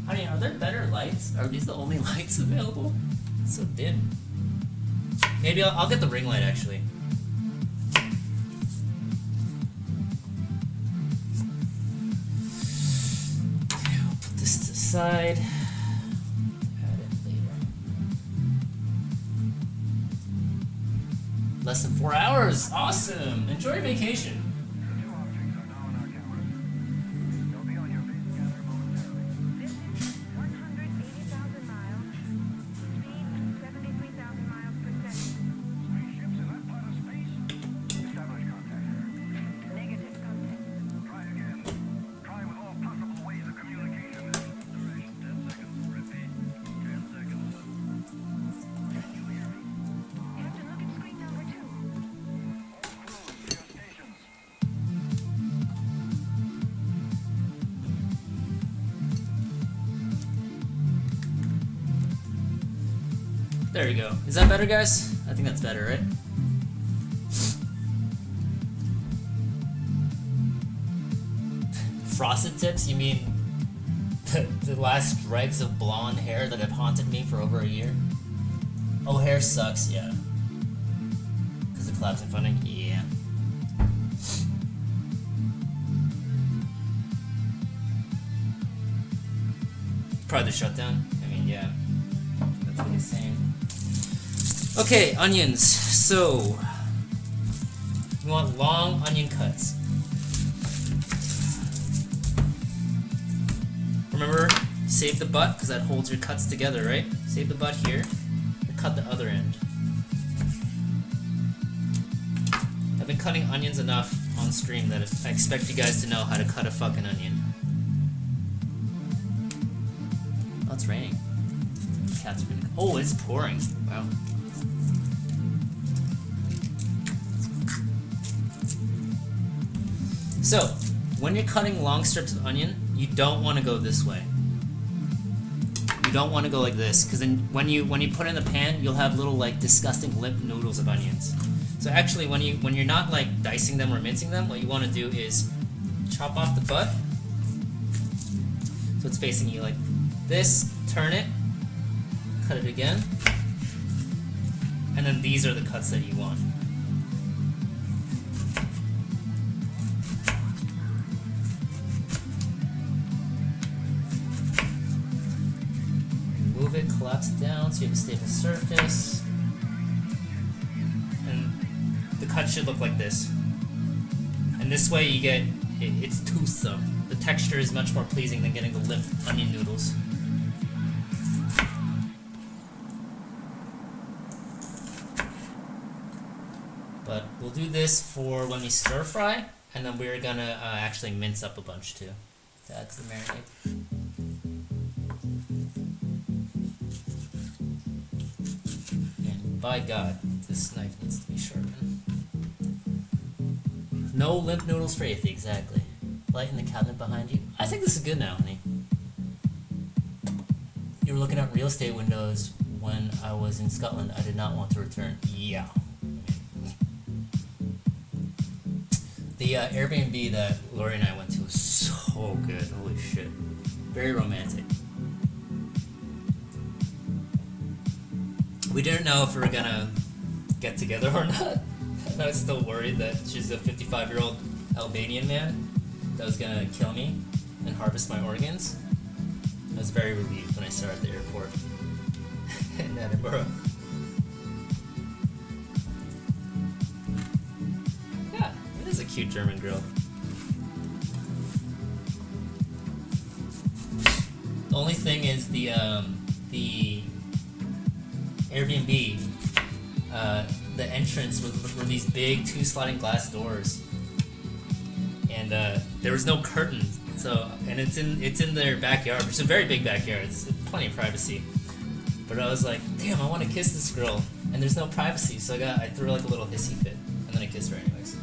Honey, are there better lights? Are these the only lights available? It's so dim. Maybe I'll get the ring light, actually. Okay, I'll put this to the side. Add it later. Less than 4 hours! Awesome! Enjoy your vacation! There you go. Is that better, guys? I think that's better, right? Frosted tips? You mean the last dregs of blonde hair that have haunted me for over a year? Oh, hair sucks, yeah. Because the collapse in funding? Yeah. Probably the shutdown. I mean, yeah. That's what he's saying. Okay, onions. So, we want long onion cuts. Remember, save the butt, because that holds your cuts together, right? Save the butt here, and cut the other end. I've been cutting onions enough on stream that I expect you guys to know how to cut a fucking onion. Oh, it's raining. Cats are gonna... Oh, it's pouring. Wow. So, when you're cutting long strips of onion, you don't want to go this way. You don't want to go like this, because then when you put it in the pan, you'll have little like disgusting limp noodles of onions. So actually, when you're not like dicing them or mincing them, what you want to do is chop off the butt, so it's facing you like this. Turn it, cut it again, and then these are the cuts that you want. Move it, collapse it down so you have a stable surface. And the cut should look like this. And this way you get, it's toothsome. The texture is much more pleasing than getting the limp onion noodles. But we'll do this for when we stir fry, and then we're gonna actually mince up a bunch too. That's the marinade. And by God, this knife needs to be sharpened. No limp noodles for Athie, exactly. Light in the cabinet behind you. I think this is good now, honey. You were looking at real estate windows when I was in Scotland. I did not want to return. Yeah. The Airbnb that Lori and I went to was so good. Holy shit. Very romantic. We didn't know if we were gonna get together or not. And I was still worried that she's a 55-year-old Albanian man that was gonna kill me and harvest my organs. I was very relieved when I saw her at the airport in Edinburgh. Yeah, it is a cute German girl. The only thing is the Airbnb, the entrance were these big 2 sliding glass doors, and there was no curtains. So, and it's in their backyard, which is a very big backyard. It's plenty of privacy. But I was like, damn, I want to kiss this girl, and there's no privacy. So I threw like a little hissy fit, and then I kissed her anyways.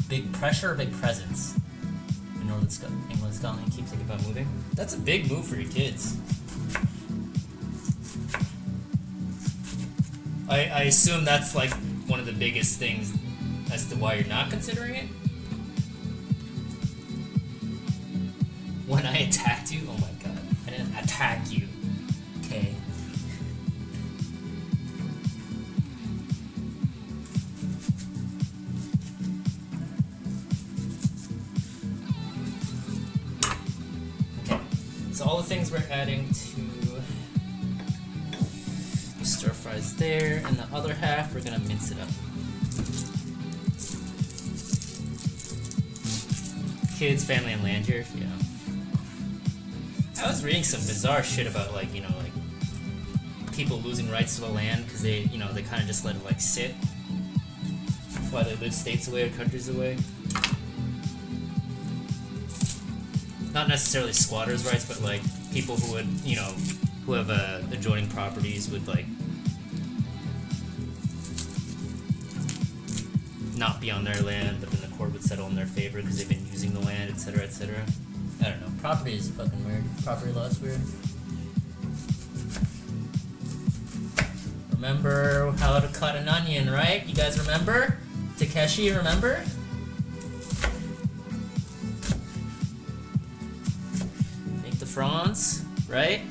Big pressure or big presence? In England, Scotland keep thinking about moving. That's a big move for your kids. I assume that's like one of the biggest things as to why you're not considering it. When I attacked you, oh my god, I didn't attack you. Okay. Okay, so all the things we're adding to the stir fries there, and the other half we're gonna mince it up. Kids, family, and land here, yeah. I was reading some bizarre shit about like people losing rights to the land because they kind of just let it like sit while they live states away or countries away. Not necessarily squatters' rights, but like people who would who have adjoining properties would like not be on their land, but then the court would settle in their favor because they've been using the land, etc., etc. I don't know. Property is fucking weird. Property law is weird. Remember how to cut an onion, right? You guys remember? Takeshi, remember? Make the fronds, right?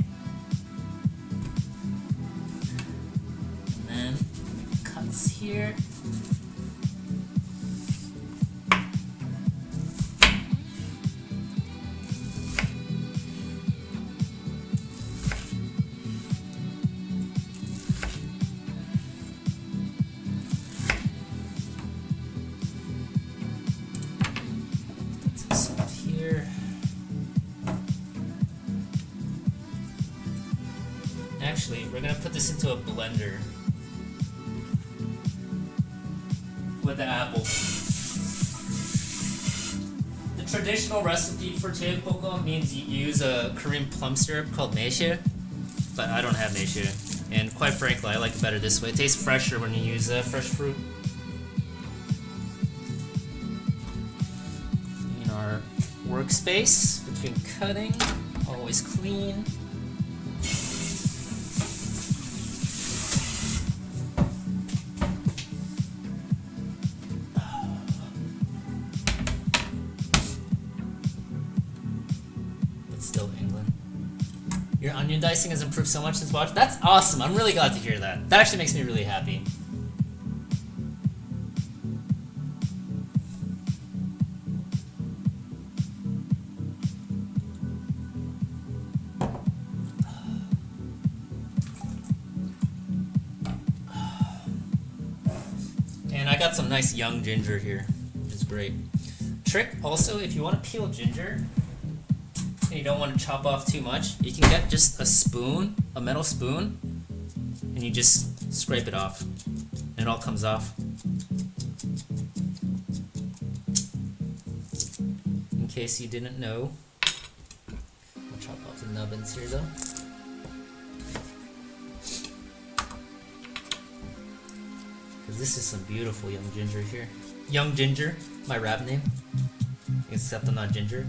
And then cuts here. Actually, we're gonna put this into a blender with the apple. The traditional recipe for jeyuk bokkeum means you use a Korean plum syrup called naeshe, but I don't have naeshe, and quite frankly, I like it better this way. It tastes fresher when you use fresh fruit. In our workspace between cutting, always clean. Still England. Your onion dicing has improved so much since watching. That's awesome. I'm really glad to hear that. That actually makes me really happy. And I got some nice young ginger here, which is great. Trick also, if you want to peel ginger, and you don't want to chop off too much, you can get just a spoon, a metal spoon, and you just scrape it off, and it all comes off. In case you didn't know. I'll chop off the nubbins here though. Because this is some beautiful young ginger here. Young ginger, my rap name. Except I'm not ginger.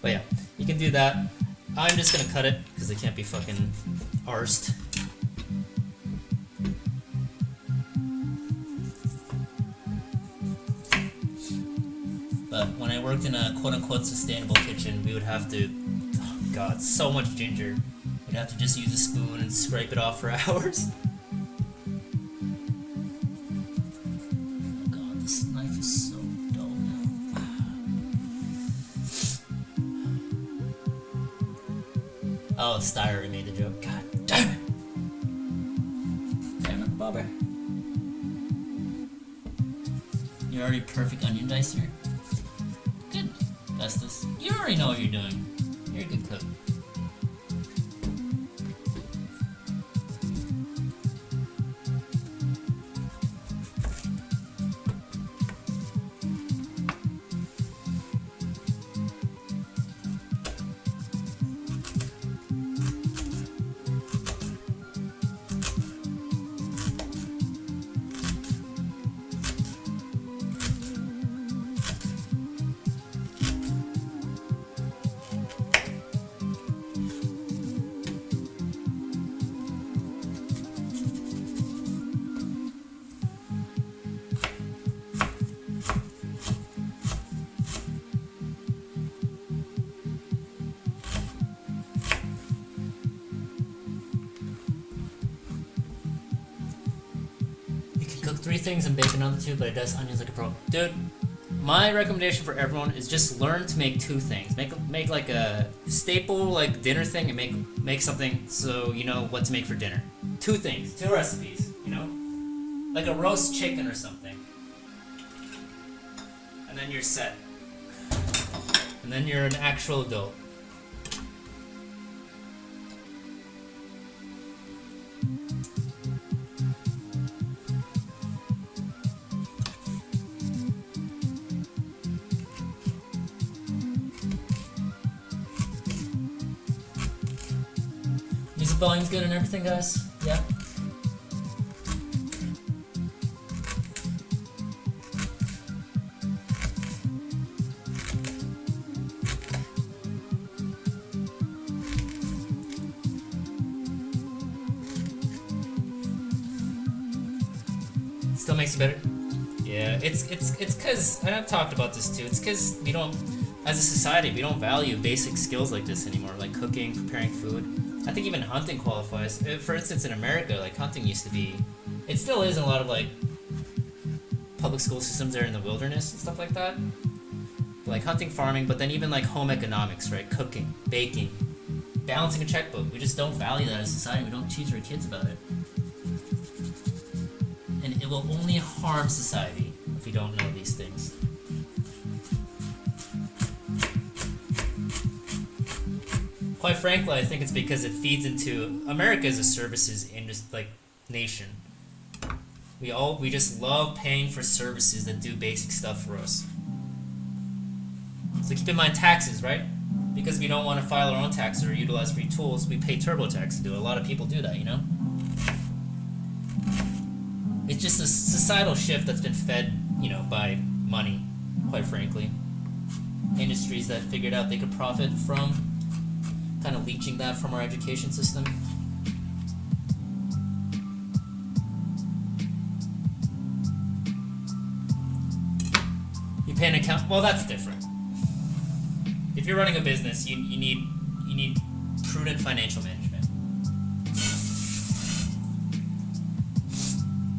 But yeah, you can do that. I'm just gonna cut it because I can't be fucking arsed. But when I worked in a quote-unquote sustainable kitchen, we would have to, oh god, so much ginger. We'd have to just use a spoon and scrape it off for hours. Oh god, this knife is so dull now. Oh, Styra made the joke. God damn it! Damn it, Bobber. You're already perfect onion dicer. Good, Festus. You already know what you're doing. You're a good cook. Cook 3 things and bake another 2, but it does onions like a pro. Dude, my recommendation for everyone is just learn to make 2 things. Make like a staple like dinner thing and make something so you know what to make for dinner. 2 things, 2 recipes, you know? Like a roast chicken or something. And then you're set. And then you're an actual adult. Music volume's good and everything, guys? Yeah? Still makes it better. Yeah, it's because, and I've talked about this too. It's because we don't, as a society, we don't value basic skills like this anymore, like cooking, preparing food. I think even hunting qualifies. For instance, in America, like hunting used to be, it still is in a lot of like public school systems there in the wilderness and stuff like that. Like hunting, farming, but then even like home economics, right? Cooking, baking, balancing a checkbook. We just don't value that as a society. We don't teach our kids about it. And it will only harm society if we don't know these things. Quite frankly, I think it's because it feeds into America as a services industry, like nation. We just love paying for services that do basic stuff for us. So keep in mind taxes, right? Because we don't want to file our own taxes or utilize free tools, we pay TurboTax to do it. A lot of people do that, you know? It's just a societal shift that's been fed, you know, by money, quite frankly. Industries that figured out they could profit from kind of leeching that from our education system. You pay an account. Well, that's different. If you're running a business, you need prudent financial management.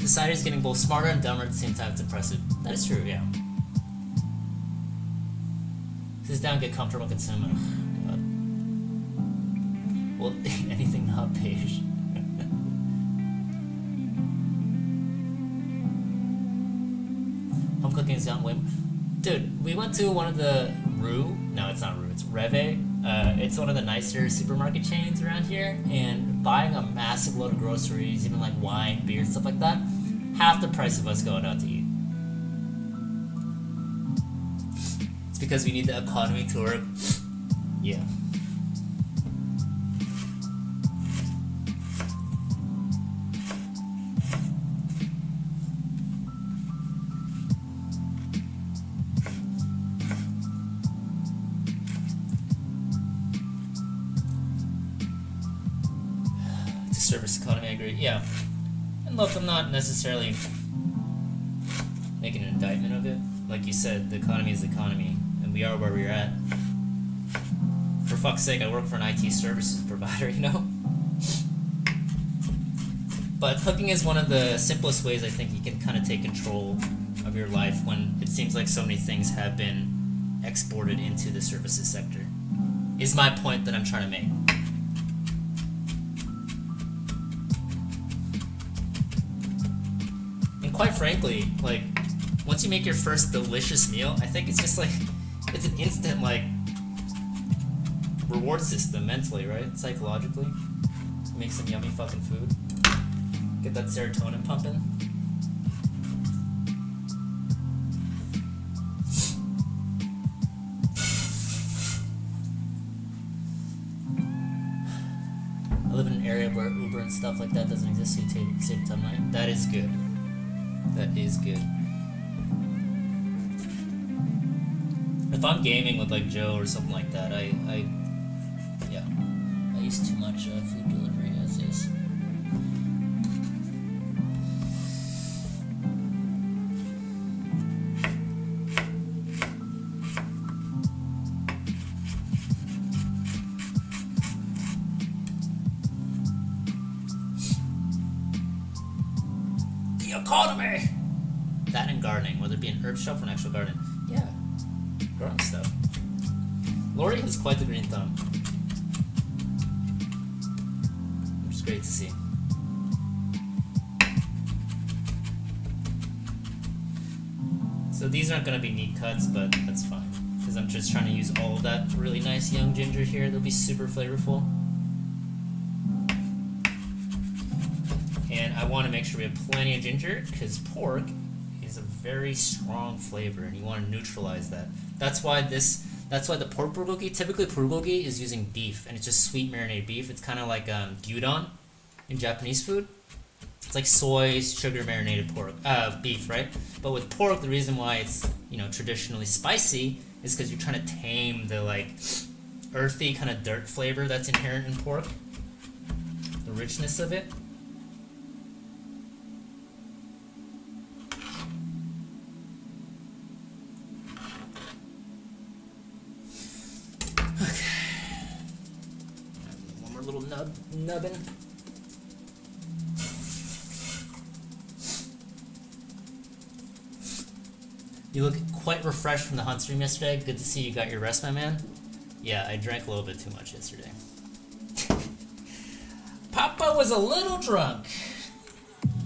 Society's getting both smarter and dumber at the same time. It's impressive. That is true, yeah. Sit down, get comfortable, consume. Oh, God. Well, anything not beige. Home cooking is gone way. Dude, we went to one of the Rue. No, it's not Rue. It's Reve. It's one of the nicer supermarket chains around here, and buying a massive load of groceries, even like wine, beer, stuff like that, half the price of us going out to eat. It's because we need the economy to work. Yeah. Service economy, I agree. Yeah. And look, I'm not necessarily making an indictment of it. Like you said, the economy is the economy, and we are where we're at. For fuck's sake, I work for an IT services provider, you know? But cooking is one of the simplest ways I think you can kind of take control of your life when it seems like so many things have been exported into the services sector. Is my point that I'm trying to make. Quite frankly, like, once you make your first delicious meal, I think it's just like, it's an instant, like, reward system mentally, right? Psychologically. Make some yummy fucking food. Get that serotonin pumping. I live in an area where Uber and stuff like that doesn't exist, so you save a ton of money. That is good. That is good. If I'm gaming with like Joe or something like that, I use too much food delivery as is. Economy! That and gardening, whether it be an herb shelf or an actual garden. Yeah, growing stuff. Lori has quite the green thumb, which is great to see. So these aren't going to be neat cuts, but that's fine, because I'm just trying to use all of that really nice young ginger here. They'll be super flavorful. And I want to make sure we have plenty of ginger, because pork is a very strong flavor, and you want to neutralize that. That's why the pork bulgogi, typically bulgogi is using beef, and it's just sweet marinated beef. It's kind of like gyudon in Japanese food. It's like soy, sugar marinated beef, right? But with pork, the reason why it's, you know, traditionally spicy is because you're trying to tame the like earthy kind of dirt flavor that's inherent in pork, the richness of it. nubbin. You look quite refreshed from the hunt stream yesterday. Good to see you got your rest, my man. Yeah, I drank a little bit too much yesterday. Papa was a little drunk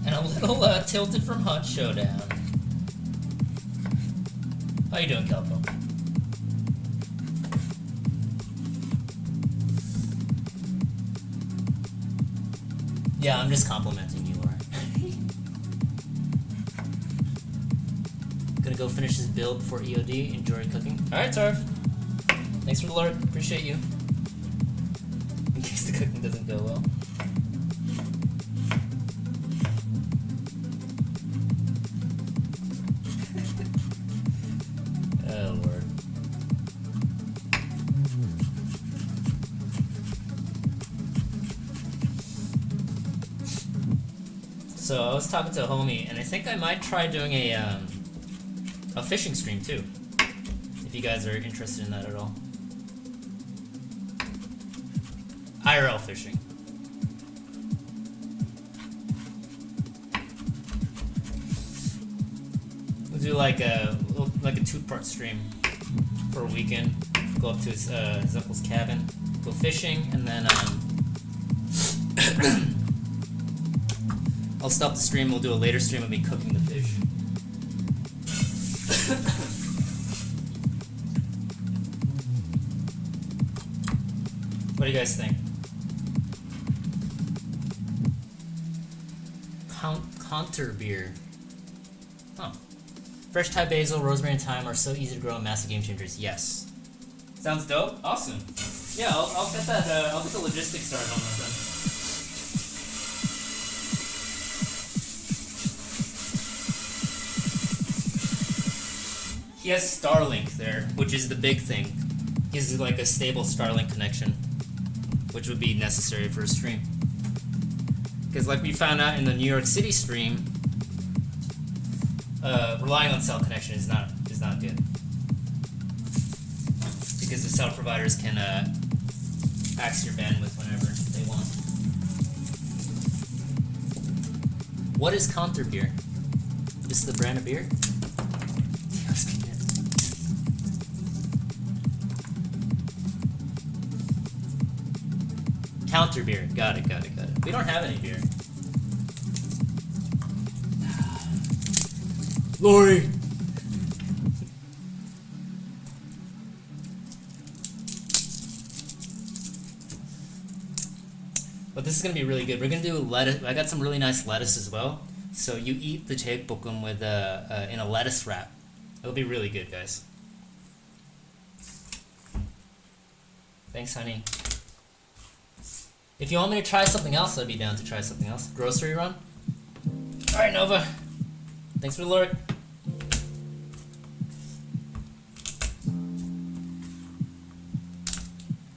and a little tilted from Hunt Showdown. How you doing, Kelpo? Yeah, I'm just complimenting you, Laura. Gonna go finish this build before EOD. Enjoy cooking. Alright, Tarv. Thanks for the lurk. Appreciate you. In case the cooking doesn't go well. Oh, Lord. So I was talking to a homie, and I think I might try doing a fishing stream too, if you guys are interested in that at all. IRL fishing. We'll do like a 2-part stream for a weekend. Go up to his uncle's cabin, go fishing, and then I'll stop the stream. We'll do a later stream of me cooking the fish. What do you guys think? Counter beer. Huh. Fresh Thai basil, rosemary, and thyme are so easy to grow and massive game changers. Yes. Sounds dope. Awesome. Yeah, I'll get that. I'll get the logistics started on that then. He has Starlink there, which is the big thing. He has like a stable Starlink connection, which would be necessary for a stream. Because like we found out in the New York City stream, relying on cell connection is not good. Because the cell providers can axe your bandwidth whenever they want. What is counter beer? This is the brand of beer? Counter beer. Got it. We don't have any beer. Lori! But this is gonna be really good. We're gonna do lettuce. I got some really nice lettuce as well. So you eat the jeyuk bokkeum with in a lettuce wrap. It'll be really good, guys. Thanks, honey. If you want me to try something else, I'd be down to try something else. Grocery run? Alright, Nova. Thanks for the lurk.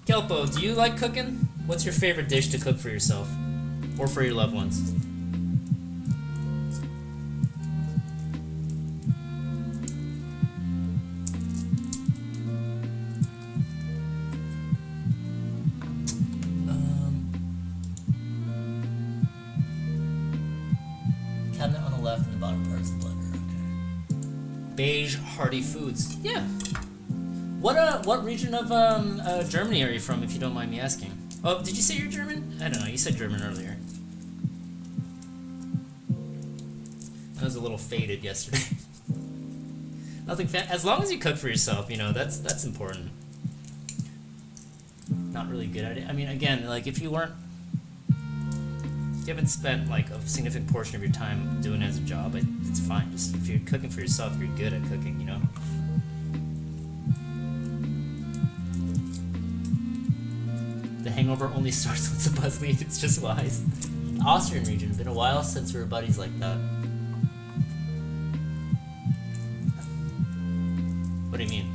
Kelpo, do you like cooking? What's your favorite dish to cook for yourself? Or for your loved ones? Beige hearty foods. Yeah. What region of Germany are you from, if you don't mind me asking? Oh, did you say you're German? I don't know. You said German earlier. I was a little faded yesterday. Nothing. As long as you cook for yourself, you know that's important. Not really good at it. I mean, again, like if you haven't spent like a significant portion of your time doing it as a job, it's fine. Just if you're cooking for yourself, you're good at cooking, you know? The hangover only starts once the buzz leaves, it's just wise. The Austrian region, been a while since we were buddies like that. What do you mean?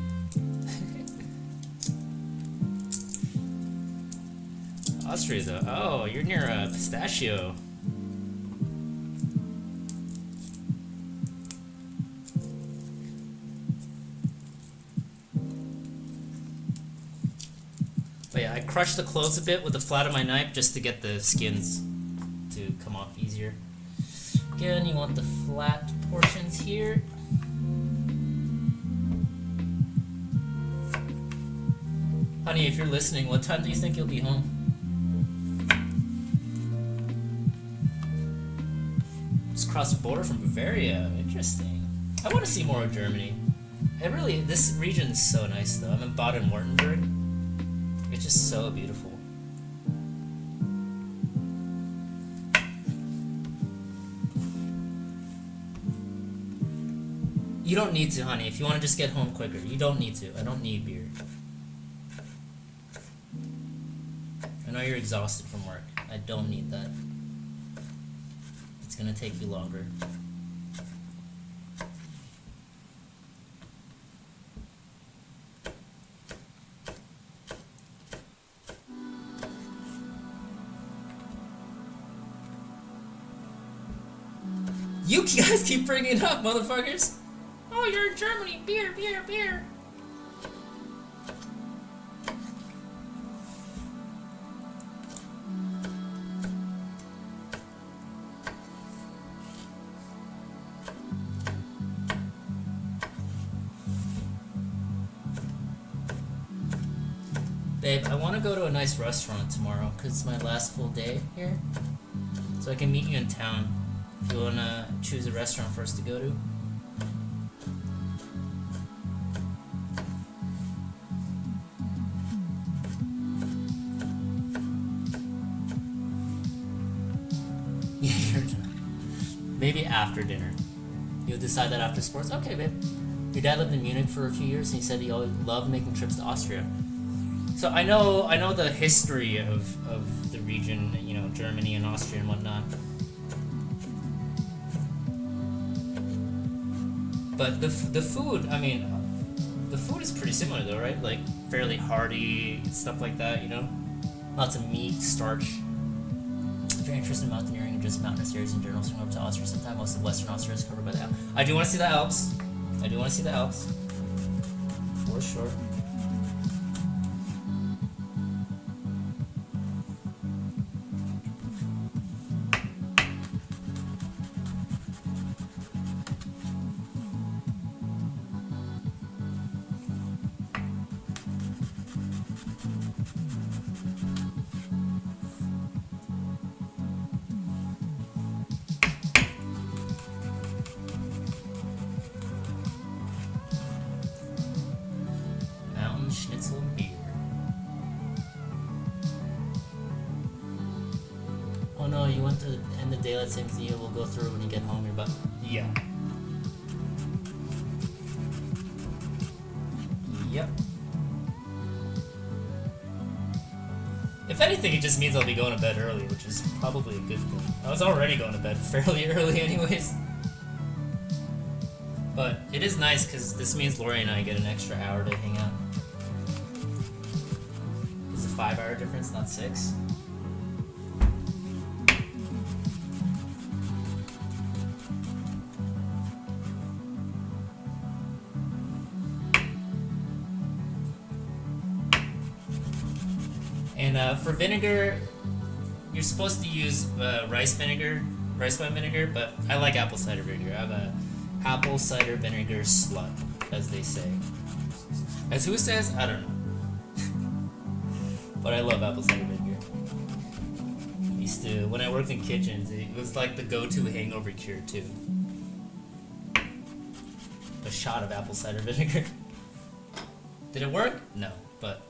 Austria though. Oh, you're near Pistachio. But But yeah, I crush the clothes a bit with the flat of my knife just to get the skins to come off easier. Again, you want the flat portions here. Honey, if you're listening, what time do you think you'll be home? Just crossed the border from Bavaria. Interesting. I want to see more of Germany. This region is so nice though. I'm in Baden-Württemberg. It's just so beautiful. You don't need to, honey. If you want to just get home quicker, you don't need to. I don't need beer. I know you're exhausted from work. I don't need that. It's gonna take you longer. You guys keep bringing it up, motherfuckers! Oh, you're in Germany! Beer, beer, beer! Babe, I want to go to a nice restaurant tomorrow because it's my last full day here. So I can meet you in town. If you want to choose a restaurant for us to go to. Maybe after dinner. You'll decide that after sports? Okay, babe. Your dad lived in Munich for a few years and he said he always loved making trips to Austria. So I know the history of the region, you know, Germany and Austria and whatnot. But the food, I mean, the food is pretty similar though, right? Like fairly hearty, stuff like that, you know? Lots of meat, starch. If you're interested in mountaineering and just mountainous areas in general, swing over to Austria sometime. Most of Western Austria is covered by the Alps. I do want to see the Alps. For sure. Schnitzel beer. Oh no, you want to end the daylight savings and you will go through when you get home. Your butt. Yeah. Yep. If anything, it just means I'll be going to bed early, which is probably a good thing. I was already going to bed fairly early anyways. But it is nice because this means Lori and I get an extra hour to hang out. 5-hour difference, not 6. And for vinegar, you're supposed to use rice wine vinegar, but I like apple cider vinegar. I'm a apple cider vinegar slut, as they say. As who says? I don't know. But I love apple cider vinegar. When I worked in kitchens, it was like the go-to hangover cure too. A shot of apple cider vinegar. Did it work? No, but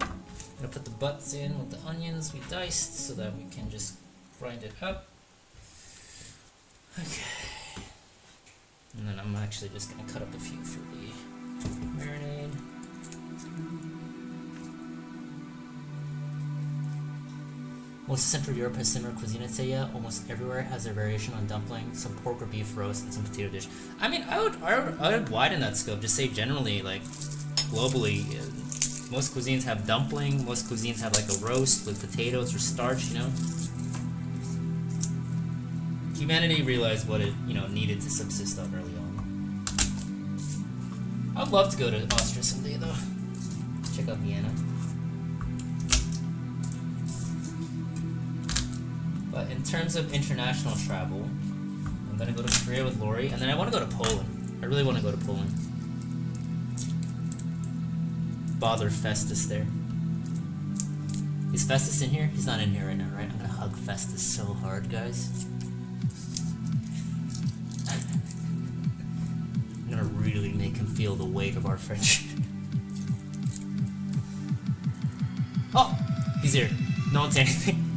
I'm gonna put the butts in with the onions we diced so that we can just grind it up. Okay. And then I'm actually just gonna cut up a few for the marinade. Most of Central Europe has similar cuisine, I'd say, yeah. Almost everywhere has a variation on dumpling, some pork or beef roast, and some potato dish. I mean, I would widen that scope. Just say generally, like, globally, most cuisines have dumpling. Most cuisines have, like, a roast with potatoes or starch, you know? Humanity realized what it, you know, needed to subsist on early on. I'd love to go to Austria someday, though. check out Vienna. But in terms of international travel, I'm gonna go to Korea with Lori, and then I want to go to Poland. I really want to go to Poland. Bother Festus there. Is Festus in here? He's not in here right now, right? I'm gonna hug Festus so hard, guys. I'm gonna really make him feel the weight of our friendship. Oh! He's here. No one say anything.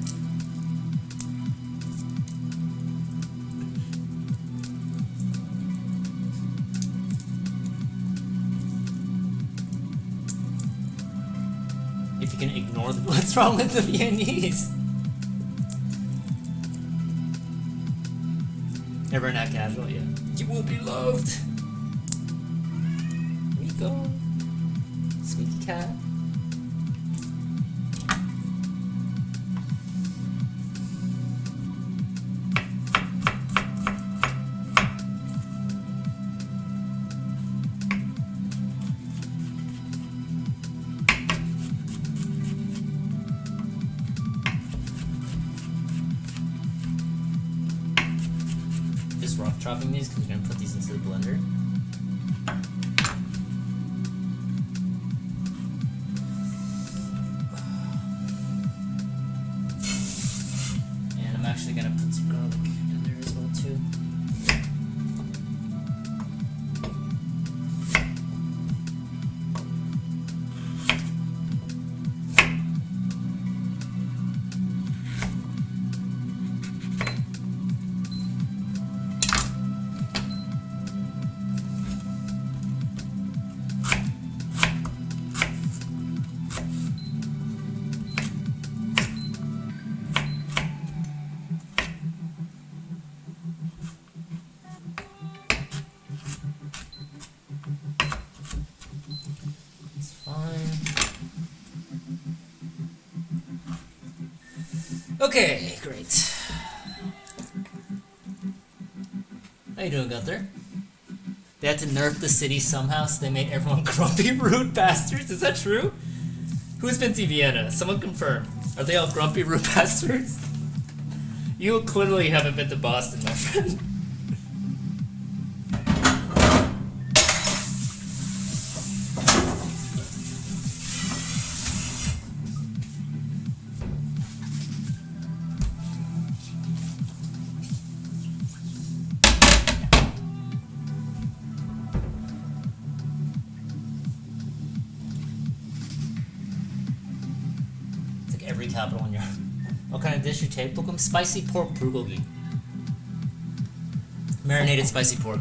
If you can ignore what's wrong with the Viennese. Never not casual, yeah. You will be loved. Here you go. Squeaky cat. Rough chopping these because we're gonna put these into the blender. And I'm actually gonna put some garlic in there as well too. Okay, great. How you doing, Gunther? They had to nerf the city somehow, so they made everyone grumpy, rude bastards. Is that true? Who's been to Vienna? Someone confirm. Are they all grumpy, rude bastards? You clearly haven't been to Boston, my friend. Every capital in Europe. What kind of dish you take? Bokkeum? Spicy pork bulgogi. Marinated spicy pork.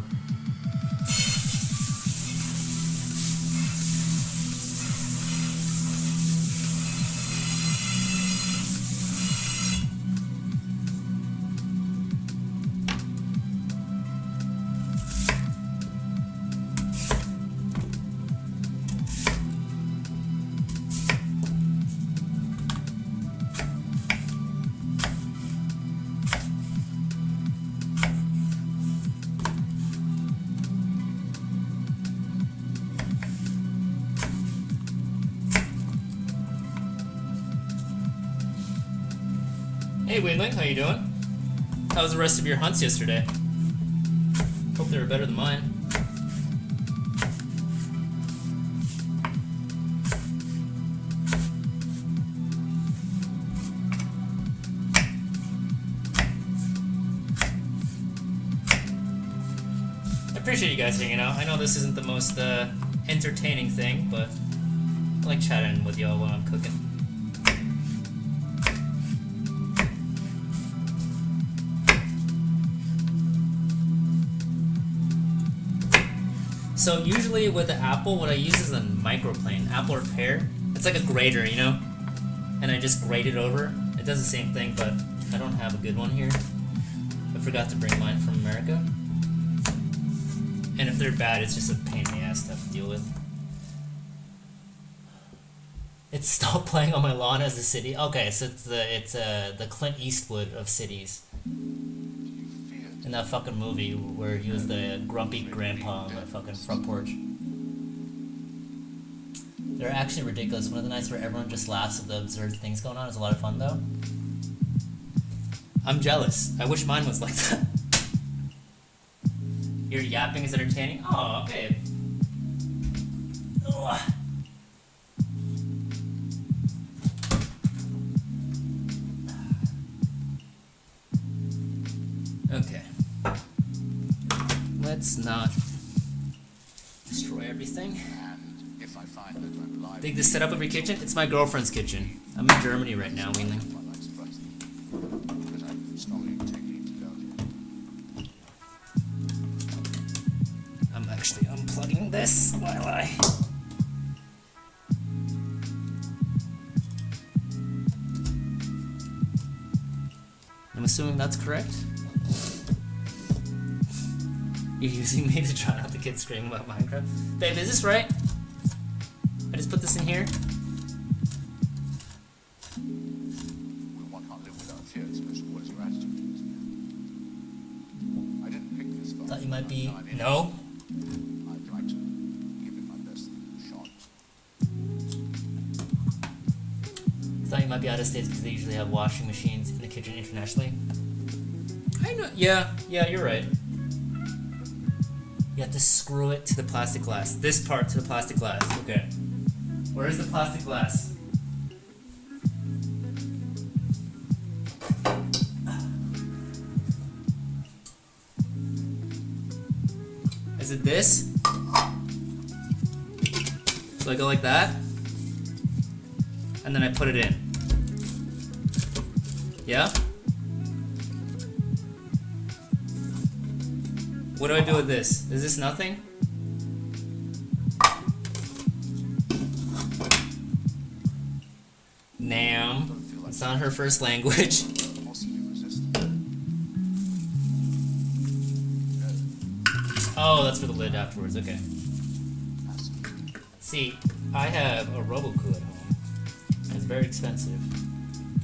Hey Wingling, how you doing? How was the rest of your hunts yesterday? Hope they were better than mine. I appreciate you guys hanging out. I know this isn't the most entertaining thing, but I like chatting with y'all while I'm cooking. So usually with the apple, what I use is a microplane, apple or pear. It's like a grater, you know? And I just grate it over. It does the same thing, but I don't have a good one here. I forgot to bring mine from America. And if they're bad, it's just a pain in the ass to have to deal with. It's still playing on my lawn as a city. Okay, so it's the Clint Eastwood of cities. In that fucking movie where he was the grumpy grandpa on the fucking front porch. They're actually ridiculous. One of the nights where everyone just laughs at the absurd things going on is a lot of fun, though. I'm jealous. I wish mine was like that. Your yapping is entertaining? Oh, babe. Ugh. Okay. Let's not destroy everything. If I find that I'm live, Think the setup of your kitchen? It's my girlfriend's kitchen. I'm in Germany right now, Wheeling. I like surprising. But I'm strongly taking it to Belgium. I'm actually unplugging this while I... I'm assuming that's correct. You're using me to drown out the kids screaming about Minecraft? Babe, is this right? I just put this in here? Well, one can't live without fear, especially what is your attitude towards me. I didn't pick this far. Thought you might be... No, I mean, No? I'd like to give it my best shot. Thought you might be out of states because they usually have washing machines in the kitchen internationally. I know. Yeah, you're right. You have to screw it to the plastic glass. This part to the plastic glass. Okay. Where is the plastic glass? Is it this? So I go like that, and then I put it in. Yeah? What do I do with this? Is this nothing? Nam. It's not her first language. Possibly resistant. Oh, that's for the lid afterwards. Okay. See, I have a Roboku at home. It's very expensive.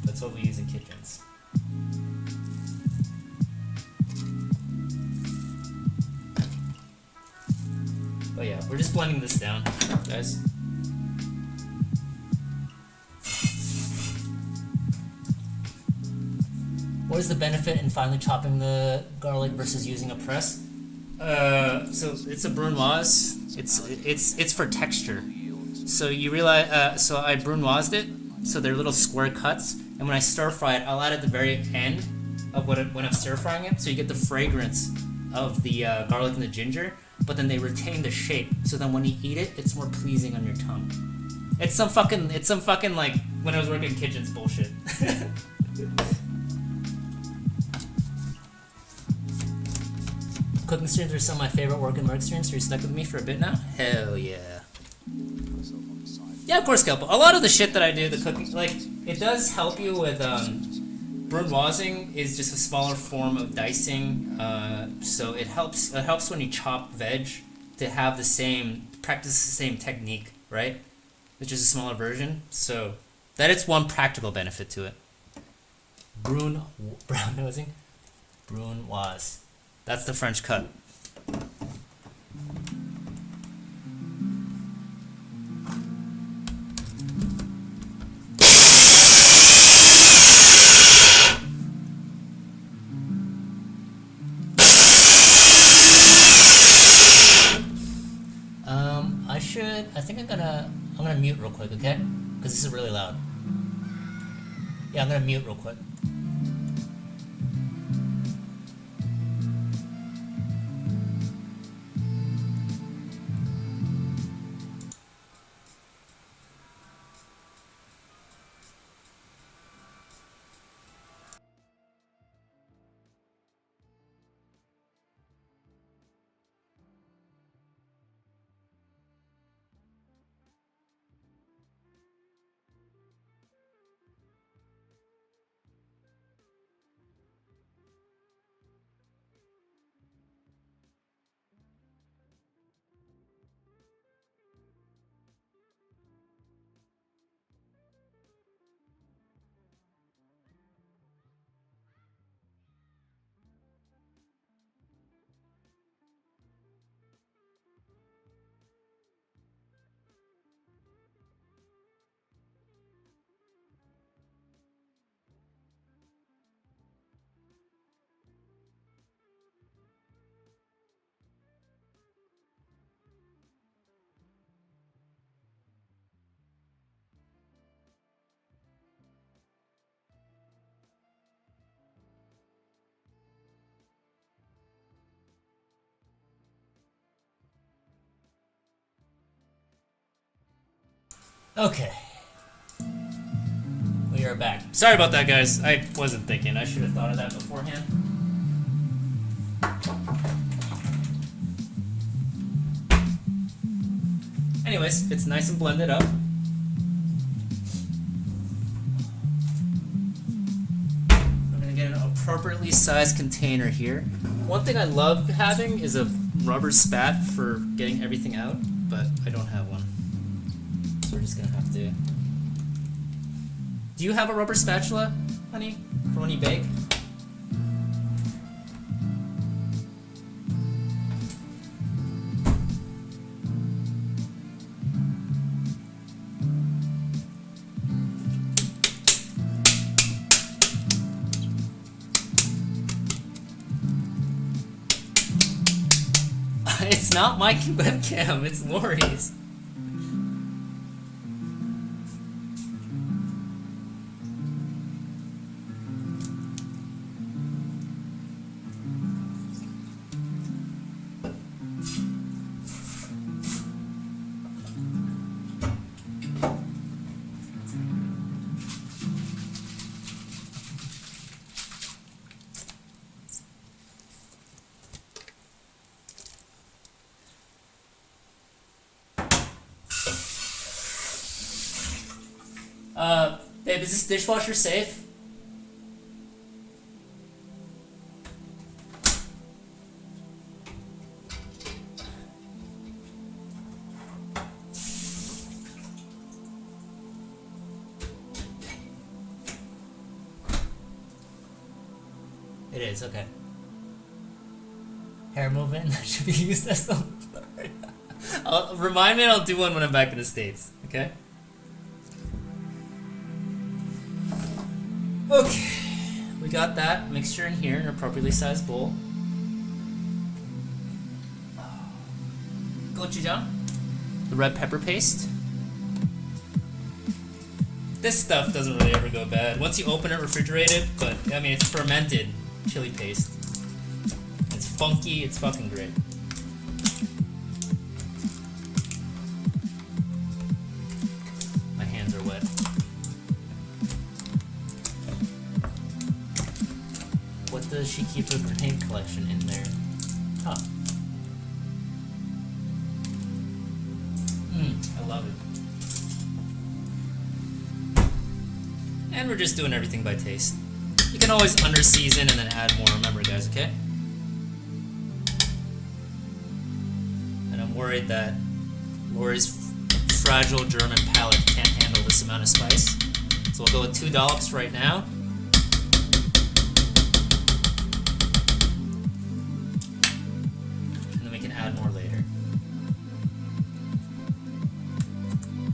That's what we use in kitchens. But yeah, we're just blending this down, guys. What is the benefit in finely chopping the garlic versus using a press? So it's a brunoise. It's for texture. So you realize, so I brunoised it. So they're little square cuts, and when I stir fry it, I'll add at the very end of when I'm stir frying it. So you get the fragrance of the garlic and the ginger, but then they retain the shape. So then when you eat it, it's more pleasing on your tongue. It's some fucking like when I was working in kitchens bullshit. Cooking streams are some of my favorite work streams, so you're stuck with me for a bit now? Hell yeah. Yeah, of course, Kelpo. A lot of the shit that I do, the cooking, like, it does help you with, brunoising is just a smaller form of dicing, so it helps when you chop veg to have practice the same technique, right? Which is a smaller version, so that is one practical benefit to it. Brown nosing? Brunoise. That's the French cut. I think I'm gonna mute real quick, okay? Because this is really loud. Yeah, I'm gonna mute real quick. Okay. We are back. Sorry about that, guys. I wasn't thinking. I should have thought of that beforehand. Anyways, it's nice and blended up. I'm gonna get an appropriately sized container here. One thing I love having is a rubber spat for getting everything out, but I don't have one. So we're just gonna have to... Do you have a rubber spatula, honey, for when you bake? It's not my webcam, it's Lori's. Babe, is this dishwasher safe? It is, okay. Hair movement that should be used as the... Remind me and I'll do one when I'm back in the States, okay? Okay, we got that mixture in here in an appropriately sized bowl. Gochujang, the red pepper paste. This stuff doesn't really ever go bad. Once you open it, refrigerate it, but I mean, it's fermented chili paste. It's funky, it's fucking great. My hands are wet. What does she keep her grenade collection in there? Huh. I love it. And we're just doing everything by taste. You can always under-season and then add more, remember guys, okay? And I'm worried that Lori's fragile German palate can't handle this amount of spice. So we'll go with 2 dollops right now. Add more later.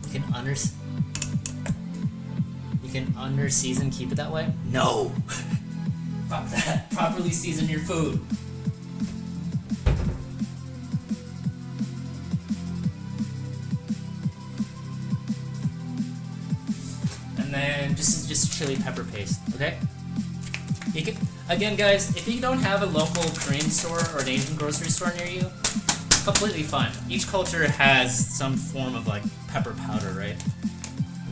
You can under season, keep it that way? No! Fuck that. Properly season your food. And then just chili pepper paste, okay? You can, again guys, if you don't have a local Korean store or an Asian grocery store near you, completely fine. Each culture has some form of like pepper powder, right?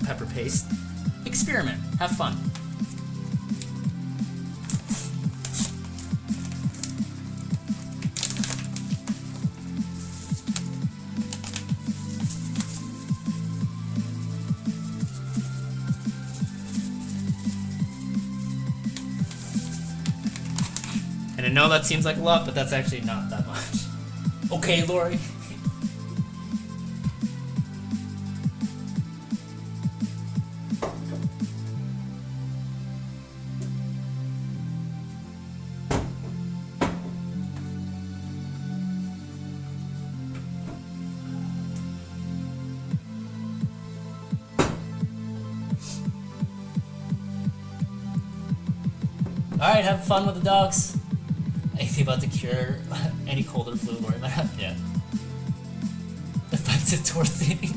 Pepper paste. Experiment. Have fun. And I know that seems like a lot, but that's actually not that much. Okay, Lori. Alright, have fun with the dogs. Anything about to cure any cold or flu Lori might have? Yeah. Defensive towards thing.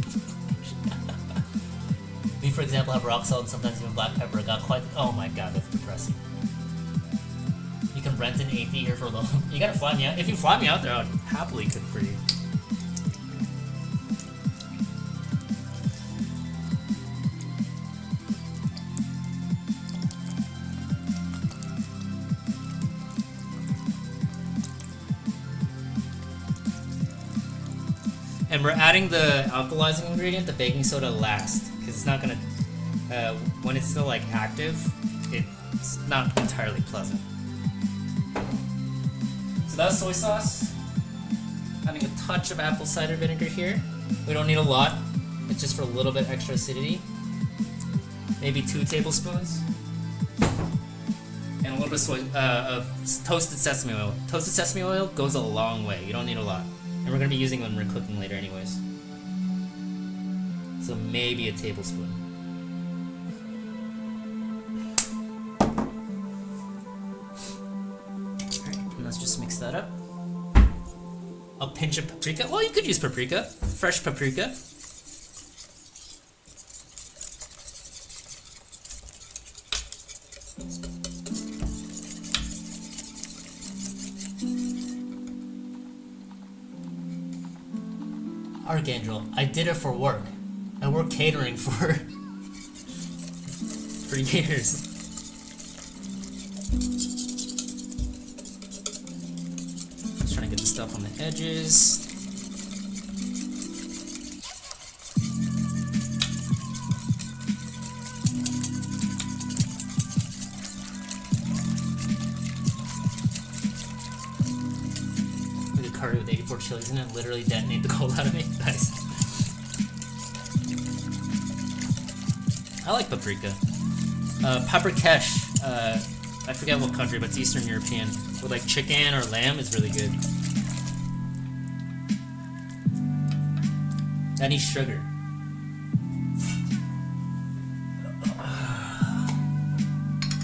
Me, for example, have rock salt and sometimes even black pepper. Got quite. Oh my god, that's depressing. You can rent an AP here for low. You gotta fly me out. If you fly me out there, I would happily cook for you. And we're adding the alkalizing ingredient, the baking soda, last, because it's not gonna. When it's still like active, it's not entirely pleasant. So that's soy sauce. Adding a touch of apple cider vinegar here. We don't need a lot. It's just for a little bit extra acidity. Maybe 2 tablespoons. And a little bit of toasted sesame oil. Toasted sesame oil goes a long way. You don't need a lot. And we're going to be using it when we're cooking later anyways. So maybe a tablespoon. Alright, and let's just mix that up. A pinch of paprika. Well, you could use paprika. Fresh paprika. Archangel, I did it for work. I work catering for years. Just trying to get the stuff on the edges. Look at curry with 84 chilies in it. Literally detonate the cold out of me. Nice. I like paprika. Paprikash. I forget what country, but it's Eastern European. With like chicken or lamb is really good. That needs sugar.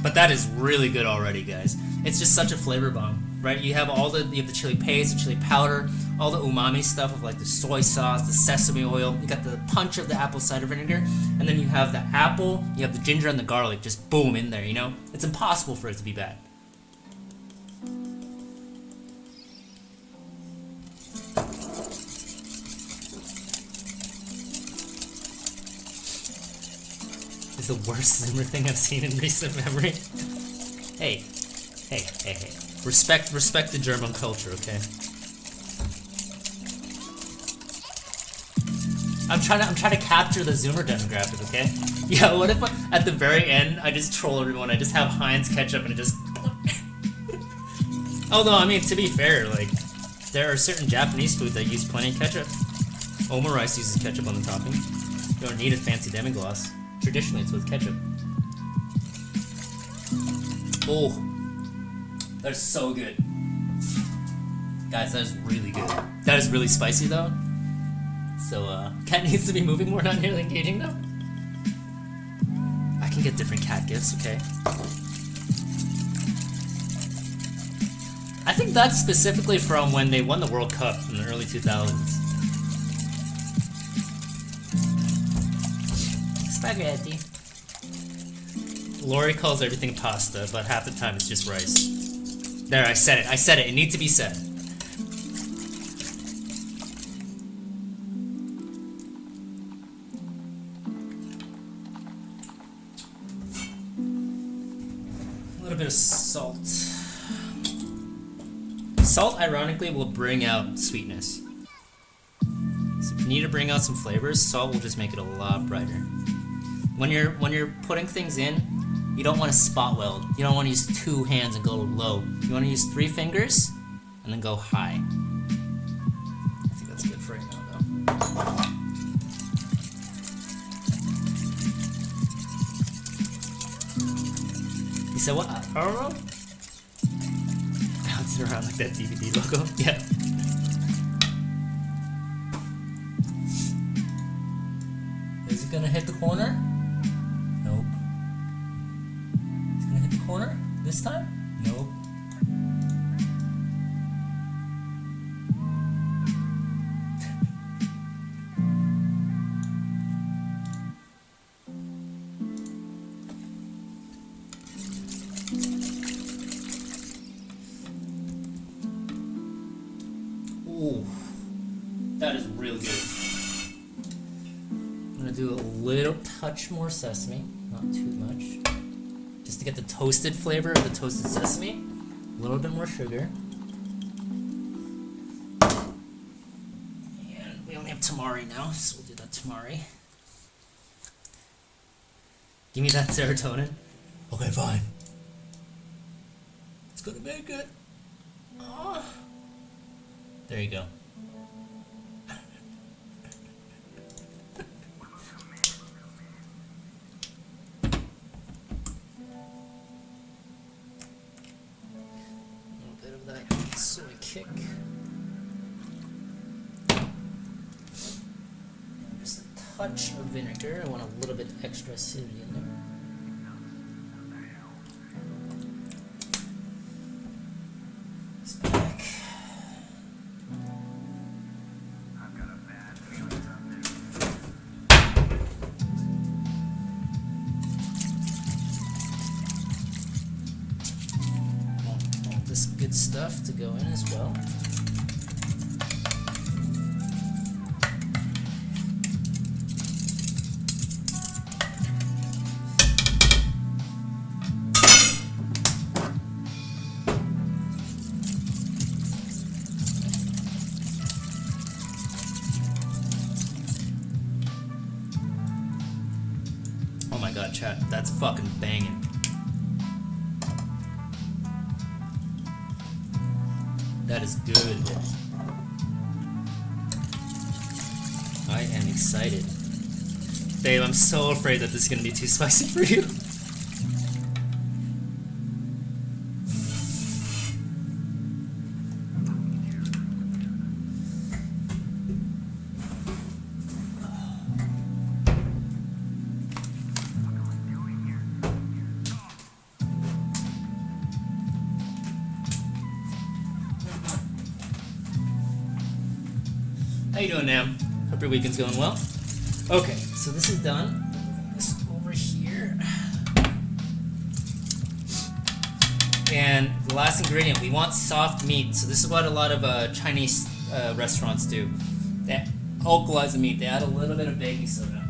But that is really good already, guys. It's just such a flavor bomb, right? You have the chili paste, the chili powder, all the umami stuff of like the soy sauce, the sesame oil. You got the punch of the apple cider vinegar, and then you have the apple, you have the ginger and the garlic, just boom in there. You know, it's impossible for it to be bad. Is the worst Zimmer thing I've seen in recent memory. Hey. Respect the German culture, okay? I'm trying to capture the Zoomer demographic, okay? Yeah, what if at the very end I just troll everyone? I just have Heinz ketchup and it just. Although I mean, to be fair, like there are certain Japanese foods that use plenty of ketchup. Omurice uses ketchup on the topping. You don't need a fancy demi-glace. Traditionally, it's with ketchup. Oh, that's so good. Guys, that is really good. That is really spicy, though. So, cat needs to be moving more, not nearly engaging, though. I can get different cat gifts, okay? I think that's specifically from when they won the World Cup in the early 2000s. Spaghetti. Lori calls everything pasta, but half the time it's just rice. There, I said it. It needs to be said. A little bit of salt. Salt, ironically, will bring out sweetness. So if you need to bring out some flavors, salt will just make it a lot brighter. When you're putting things in, you don't want to spot weld. You don't want to use 2 hands and go low. You want to use 3 fingers and then go high. I think that's good for right now, though. You said what? Arrow? Bounce it around like that DVD logo. Yeah. Is it gonna hit the corner? Nope. It's gonna hit the corner this time? Nope. Ooh, that is real good. I'm gonna do a little touch more sesame, not too much, just to get the toasted flavor of the toasted sesame. A little bit more sugar. And we only have tamari now, so we'll do that tamari. Give me that serotonin. Okay, fine. It's gonna make it. Oh. There you go. A little bit of that soy kick. And just a touch of vinegar. I want a little bit extra acidity in there. It's back. All this good stuff to go in as well. Oh my god, chat, that's fucking banging. That is good. I am excited. Babe, I'm so afraid that this is gonna be too spicy for you. How you doing, Nam? Hope your weekend's going well. Okay, so this is done. Moving this over here. And the last ingredient, we want soft meat. So this is what a lot of Chinese restaurants do. They alkalize the meat. They add a little bit of baking soda.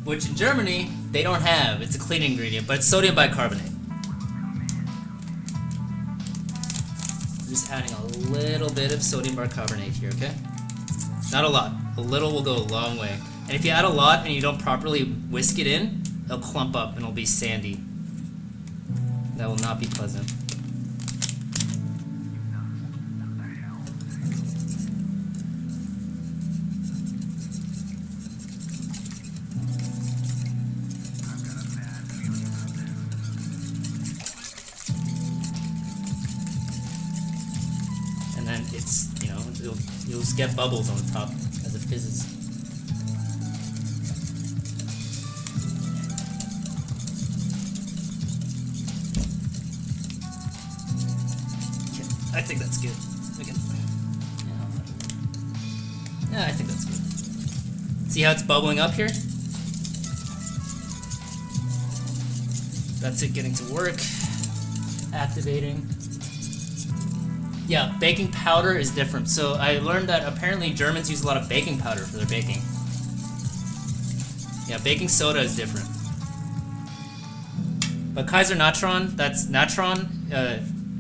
Which in Germany, they don't have. It's a clean ingredient, but it's sodium bicarbonate. Just adding a little bit of sodium bicarbonate here, okay? Not a lot. A little will go a long way. And if you add a lot and you don't properly whisk it in, it'll clump up and it'll be sandy. That will not be pleasant. And then it's, you'll just get bubbles on the top as it fizzes. Okay, I think that's good. We can, yeah, I think that's good. See how it's bubbling up here? That's it getting to work. Activating. Yeah, baking powder is different. So I learned that apparently Germans use a lot of baking powder for their baking. Yeah, baking soda is different. But Kaiser Natron, Natron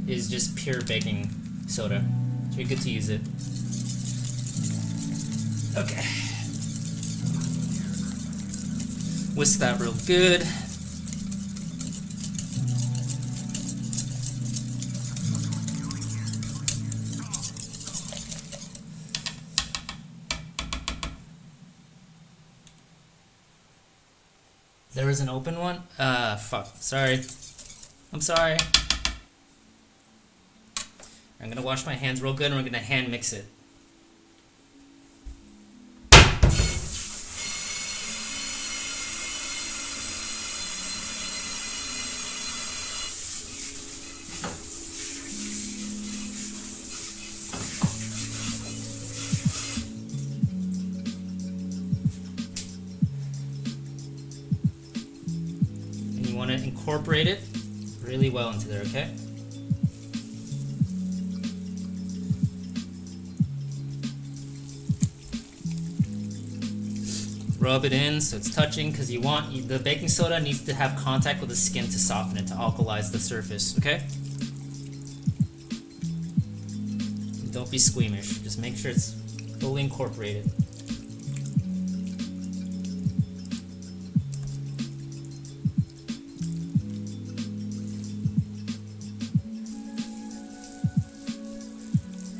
is just pure baking soda. So you're good to use it. Okay. Whisk that real good. There was an open one? Fuck. Sorry. I'm sorry. I'm gonna wash my hands real good and we're gonna hand mix it. Want to incorporate it really well into there, okay? Rub it in so it's touching because you want the baking soda needs to have contact with the skin to soften it, to alkalize the surface, okay? Don't be squeamish. Just make sure it's fully incorporated.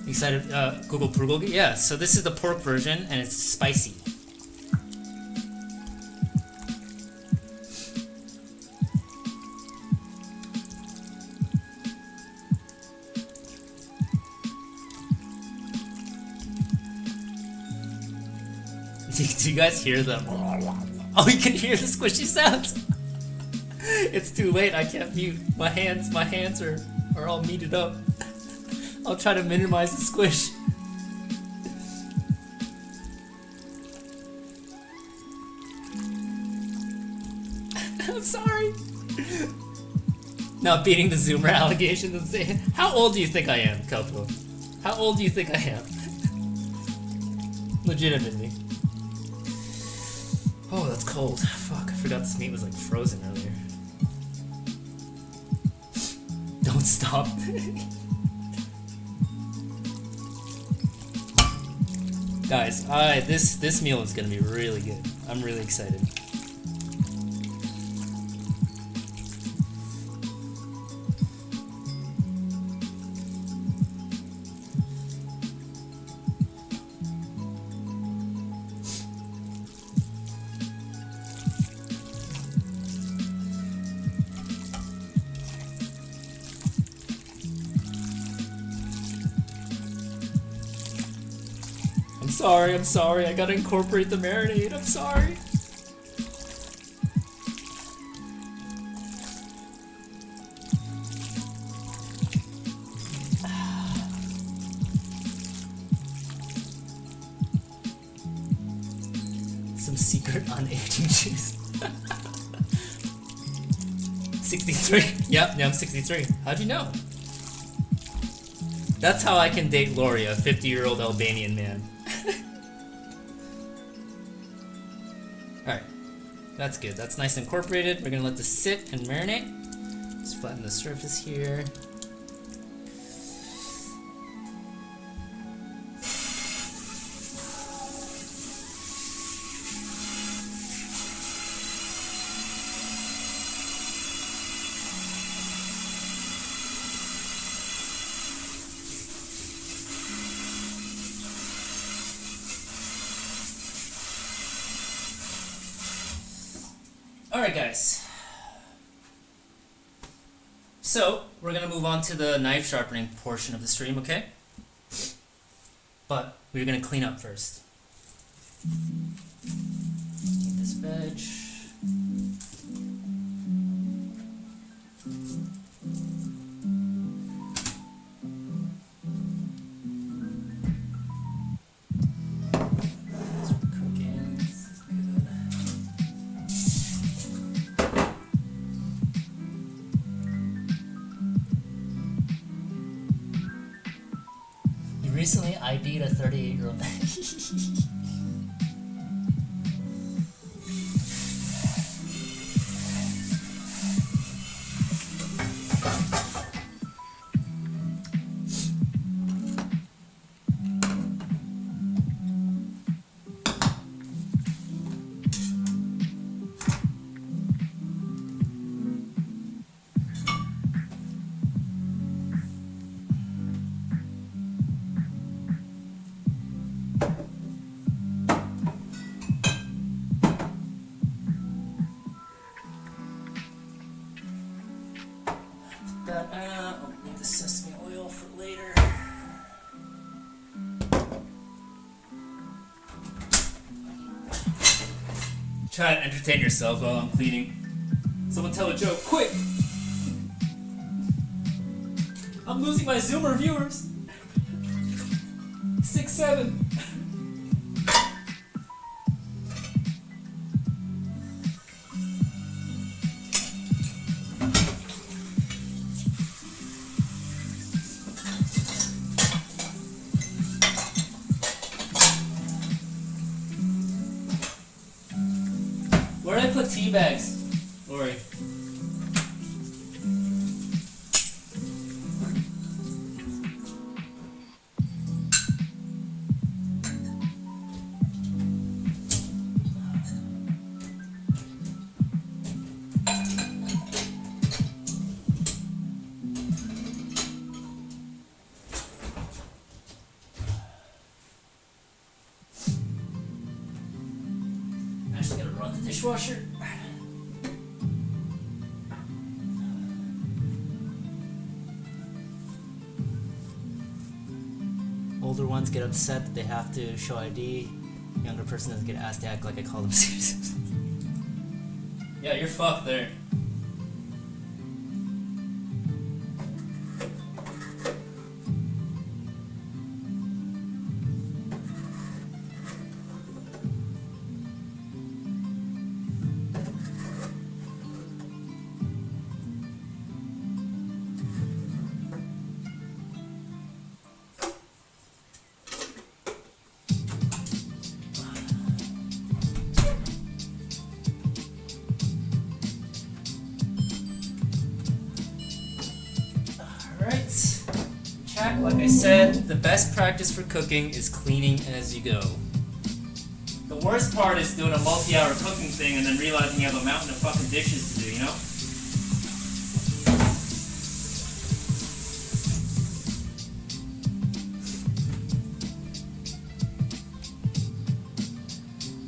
Excited? Google bulgogi? Yeah. So this is the pork version, and it's spicy. Do you guys hear the? Oh, you can hear the squishy sounds. It's too late. I can't mute. My hands are all meated up. I'll try to minimize the squish. I'm sorry. Not beating the Zoomer allegations and saying, how old do you think I am, Kelpo? How old do you think I am? Legitimately. Oh, that's cold. Fuck, I forgot this meat was like frozen earlier. Don't stop. Guys, this meal is gonna be really good. I'm really excited. I'm sorry, I gotta incorporate the marinade, I'm sorry. Some secret unaging juice. 63? Yep, I'm 63. How'd you know? That's how I can date Lori, a 50-year-old Albanian man. Alright, that's good. That's nice and incorporated. We're gonna let this sit and marinate. Just flatten the surface here. Alright guys, so we're going to move on to the knife sharpening portion of the stream, okay? But we're going to clean up first. Get this veg. Recently ID'd a 38-year-old. I'll need the sesame oil for later. Try to entertain yourself while I'm cleaning. Someone tell a joke, quick! I'm losing my Zoomer viewers. 6, 7. Where did I put tea bags? Lori. the dishwasher. Older ones get upset that they have to show ID. Younger person doesn't get asked to act like I call them serious. Yeah, you're fucked there. Like I said, the best practice for cooking is cleaning as you go. The worst part is doing a multi-hour cooking thing and then realizing you have a mountain of fucking dishes to do, you know?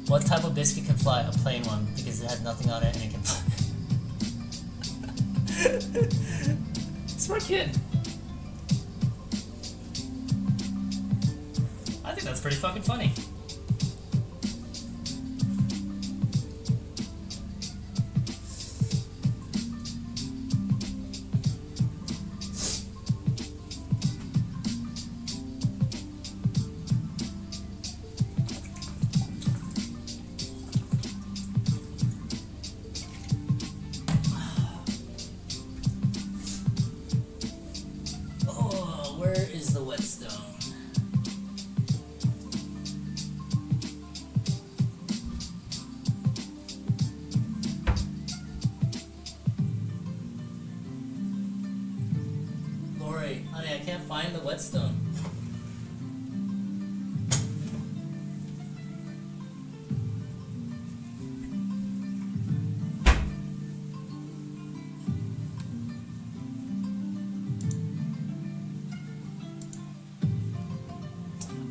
What type of biscuit can fly? A plain one, because it has nothing on it and it can fly. Smart kid. I think that's pretty fucking funny. Oh, where is the whetstone? Honey, I can't find the whetstone.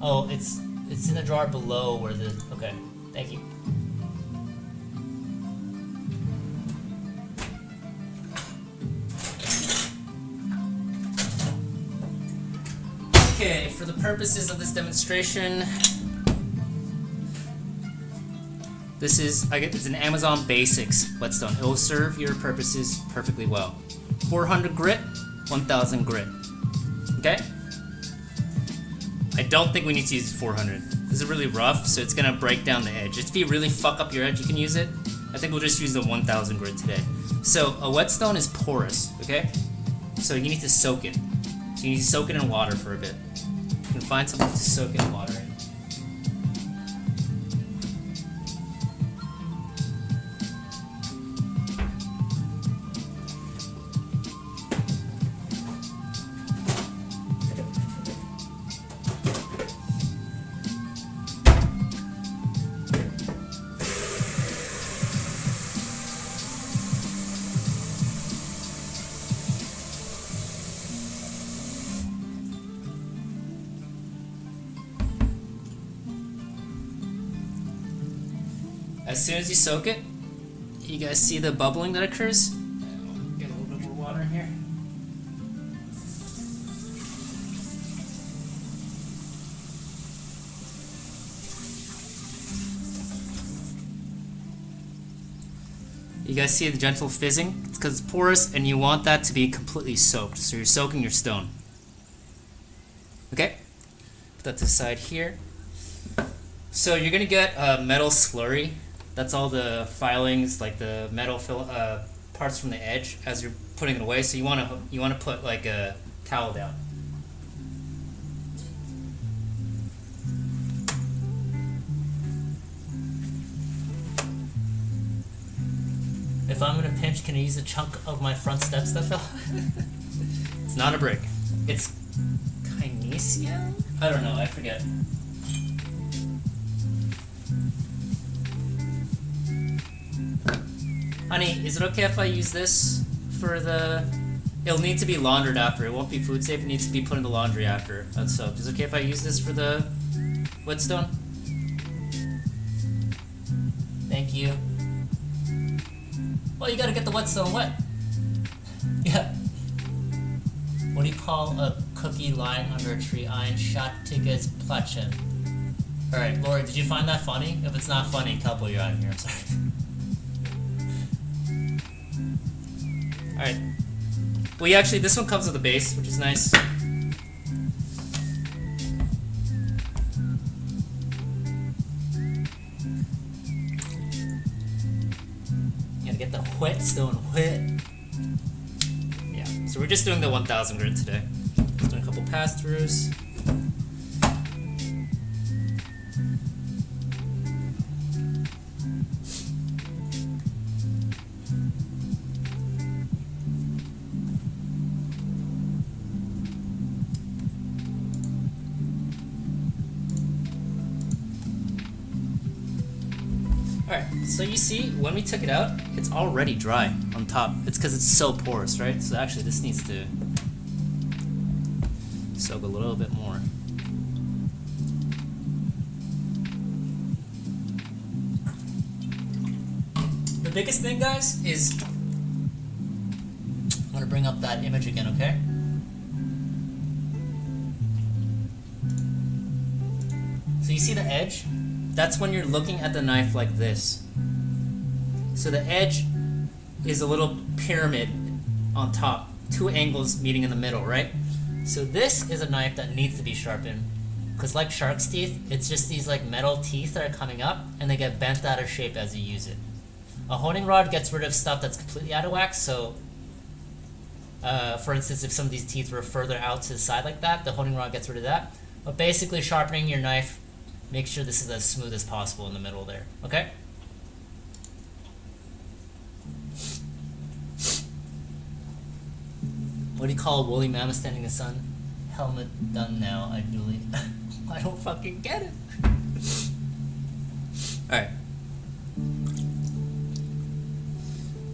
Oh, it's in the drawer below where the... Okay, thank you. Okay, for the purposes of this demonstration, this is, it's an Amazon Basics whetstone. It will serve your purposes perfectly well. 400 grit, 1000 grit. Okay? I don't think we need to use 400. This is really rough, so it's gonna break down the edge. If you really fuck up your edge, you can use it. I think we'll just use the 1000 grit today. So, a whetstone is porous, okay? So you need to soak it. So you need to soak it in water for a bit. You can find something to soak in water in. As soon as you soak it, you guys see the bubbling that occurs? Get a little bit more water in here. You guys see the gentle fizzing? It's because it's porous and you want that to be completely soaked. So you're soaking your stone. Okay? Put that to the side here. So you're going to get a metal slurry. That's all the filings, like the metal parts from the edge as you're putting it away. So you want to put like a towel down. If I'm gonna pinch, can I use a chunk of my front steps that fell? It's not a brick. It's kinesia? I don't know. I forget. Honey, is it okay if I use this for the... It'll need to be laundered after. It won't be food safe. It needs to be put in the laundry after it's soaked. Is it okay if I use this for the whetstone? Thank you. Well, you gotta get the whetstone wet. Yeah. What do you call a cookie lying under a tree? Ein schattiges Plätzchen. Alright, Lori, did you find that funny? If it's not funny, couple, you're out of here. I'm sorry. Alright. Well, yeah, actually, this one comes with a base, which is nice. You gotta get the whetstone wet. Yeah, so we're just doing the 1000 grit today. Just doing a couple pass-throughs. Alright, so you see, when we took it out, it's already dry on top. It's because it's so porous, right? So actually this needs to soak a little bit more. The biggest thing, guys, is... I'm gonna bring up that image again, okay? So you see the edge? That's when you're looking at the knife like this. So the edge is a little pyramid on top, two angles meeting in the middle, right? So this is a knife that needs to be sharpened, because like shark's teeth, it's just these like metal teeth that are coming up and they get bent out of shape as you use it. A honing rod gets rid of stuff that's completely out of whack, so for instance, if some of these teeth were further out to the side like that, the honing rod gets rid of that. But basically sharpening your knife, make sure this is as smooth as possible in the middle there, okay? What do you call a woolly mammoth standing in the sun? Helmet done now, I believe. I don't fucking get it. Alright.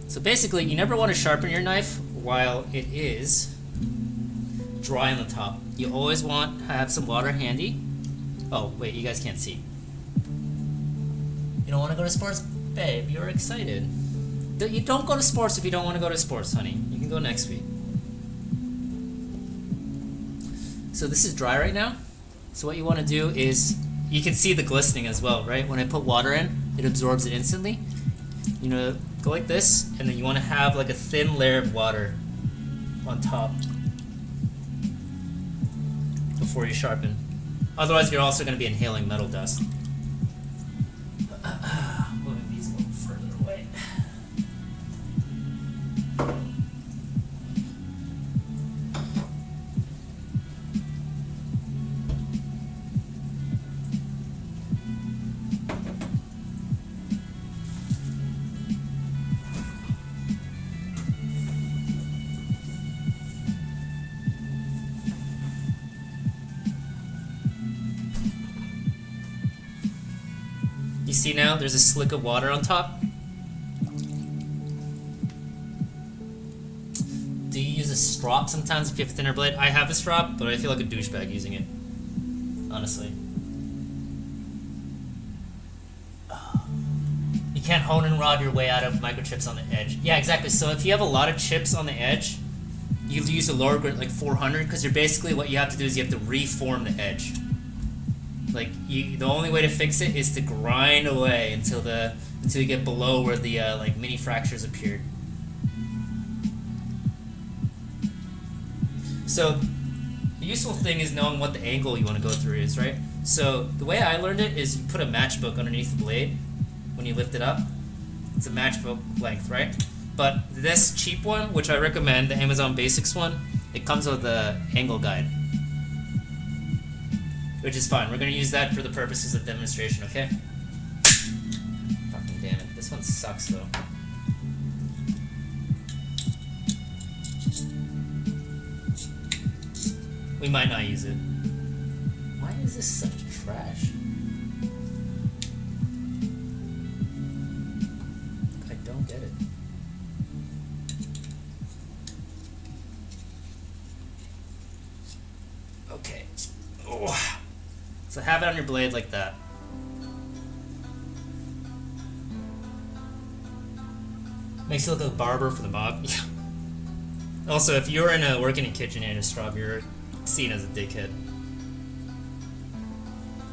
So basically, you never want to sharpen your knife while it is dry on the top. You always want to have some water handy. Oh, wait, you guys can't see. You don't want to go to sports? Babe, you're excited. You don't go to sports if you don't want to go to sports, honey. You can go next week. So this is dry right now. So what you want to do is, you can see the glistening as well, right? When I put water in, it absorbs it instantly. You know, go like this, and then you want to have like a thin layer of water on top before you sharpen. Otherwise, you're also going to be inhaling metal dust. Moving these a little further away. You see now, there's a slick of water on top. Do you use a strop sometimes if you have a thinner blade? I have a strop, but I feel like a douchebag using it. Honestly. You can't hone and rod your way out of microchips on the edge. Yeah, exactly. So if you have a lot of chips on the edge, you use a lower grit like 400, because you're basically, what you have to do is you have to reform the edge. Like, the only way to fix it is to grind away until you get below where the like mini fractures appeared. So the useful thing is knowing what the angle you want to go through is, right? So the way I learned it is you put a matchbook underneath the blade when you lift it up. It's a matchbook length, right? But this cheap one, which I recommend, the Amazon Basics one, it comes with the angle guide, which is fine. We're going to use that for the purposes of demonstration, okay? Fucking damn it. This one sucks, though. We might not use it. Why is this such trash? I don't get it. Okay. Oh. So have it on your blade like that. Makes you look like a barber for the mob. Yeah. Also, if you're working in kitchen and a straw, you're seen as a dickhead.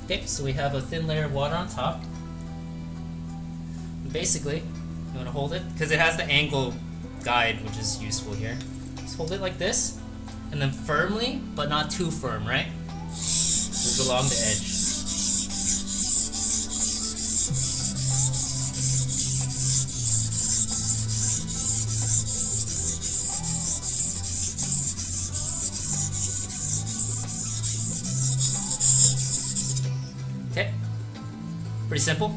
Okay, so we have a thin layer of water on top. Basically, you want to hold it because it has the angle guide, which is useful here. Just hold it like this, and then firmly, but not too firm, right? Move along the edge. Okay, pretty simple.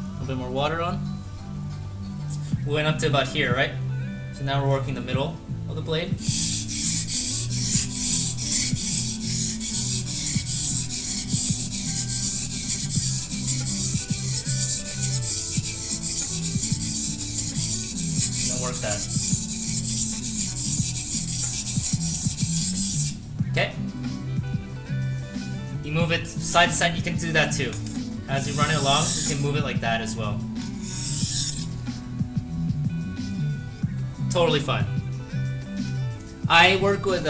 A little bit more water on. We went up to about here, right? So now we're working the middle of the blade. Now work that. Okay. You move it side to side, you can do that too. As you run it along, you can move it like that as well. Totally fine. I work with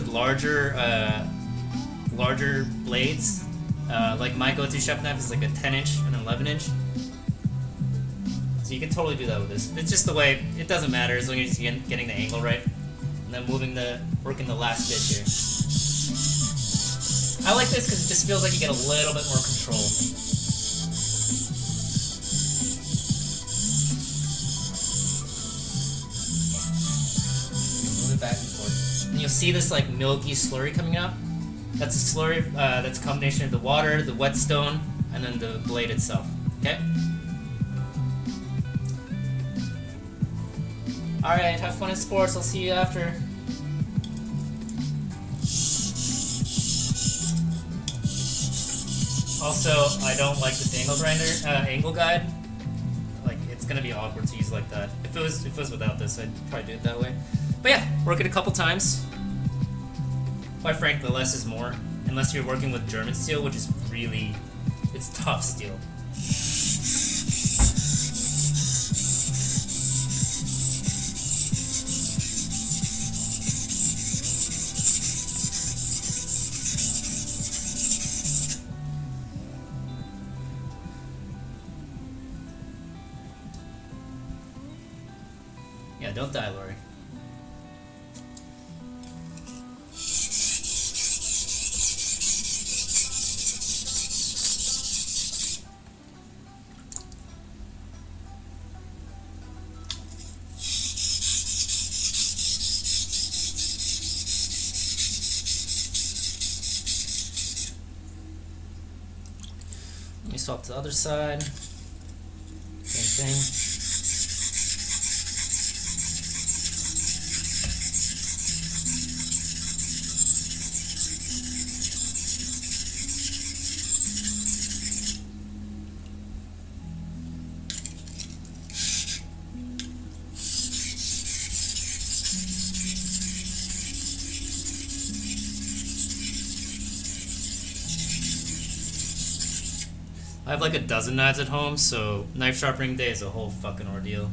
larger blades. Like my go-to chef knife is like a 10-inch and an 11-inch. So you can totally do that with this. It's just the way, it doesn't matter as long as you're getting the angle right. And then working the last bit here. I like this because it just feels like you get a little bit more control. Move it back and forth. And you'll see this like milky slurry coming out. That's a slurry that's a combination of the water, the whetstone, and then the blade itself. Okay? Alright, have fun in sports. I'll see you after. Also, I don't like this angle guide. Like, it's gonna be awkward to use like that. If it was without this, I'd probably do it that way. But yeah, work it a couple times. Quite frankly, less is more. Unless you're working with German steel, which is really, it's tough steel. Yeah, don't die, Lori. Let me swap to the other side. Same thing. I have like a dozen knives at home, so knife sharpening day is a whole fucking ordeal.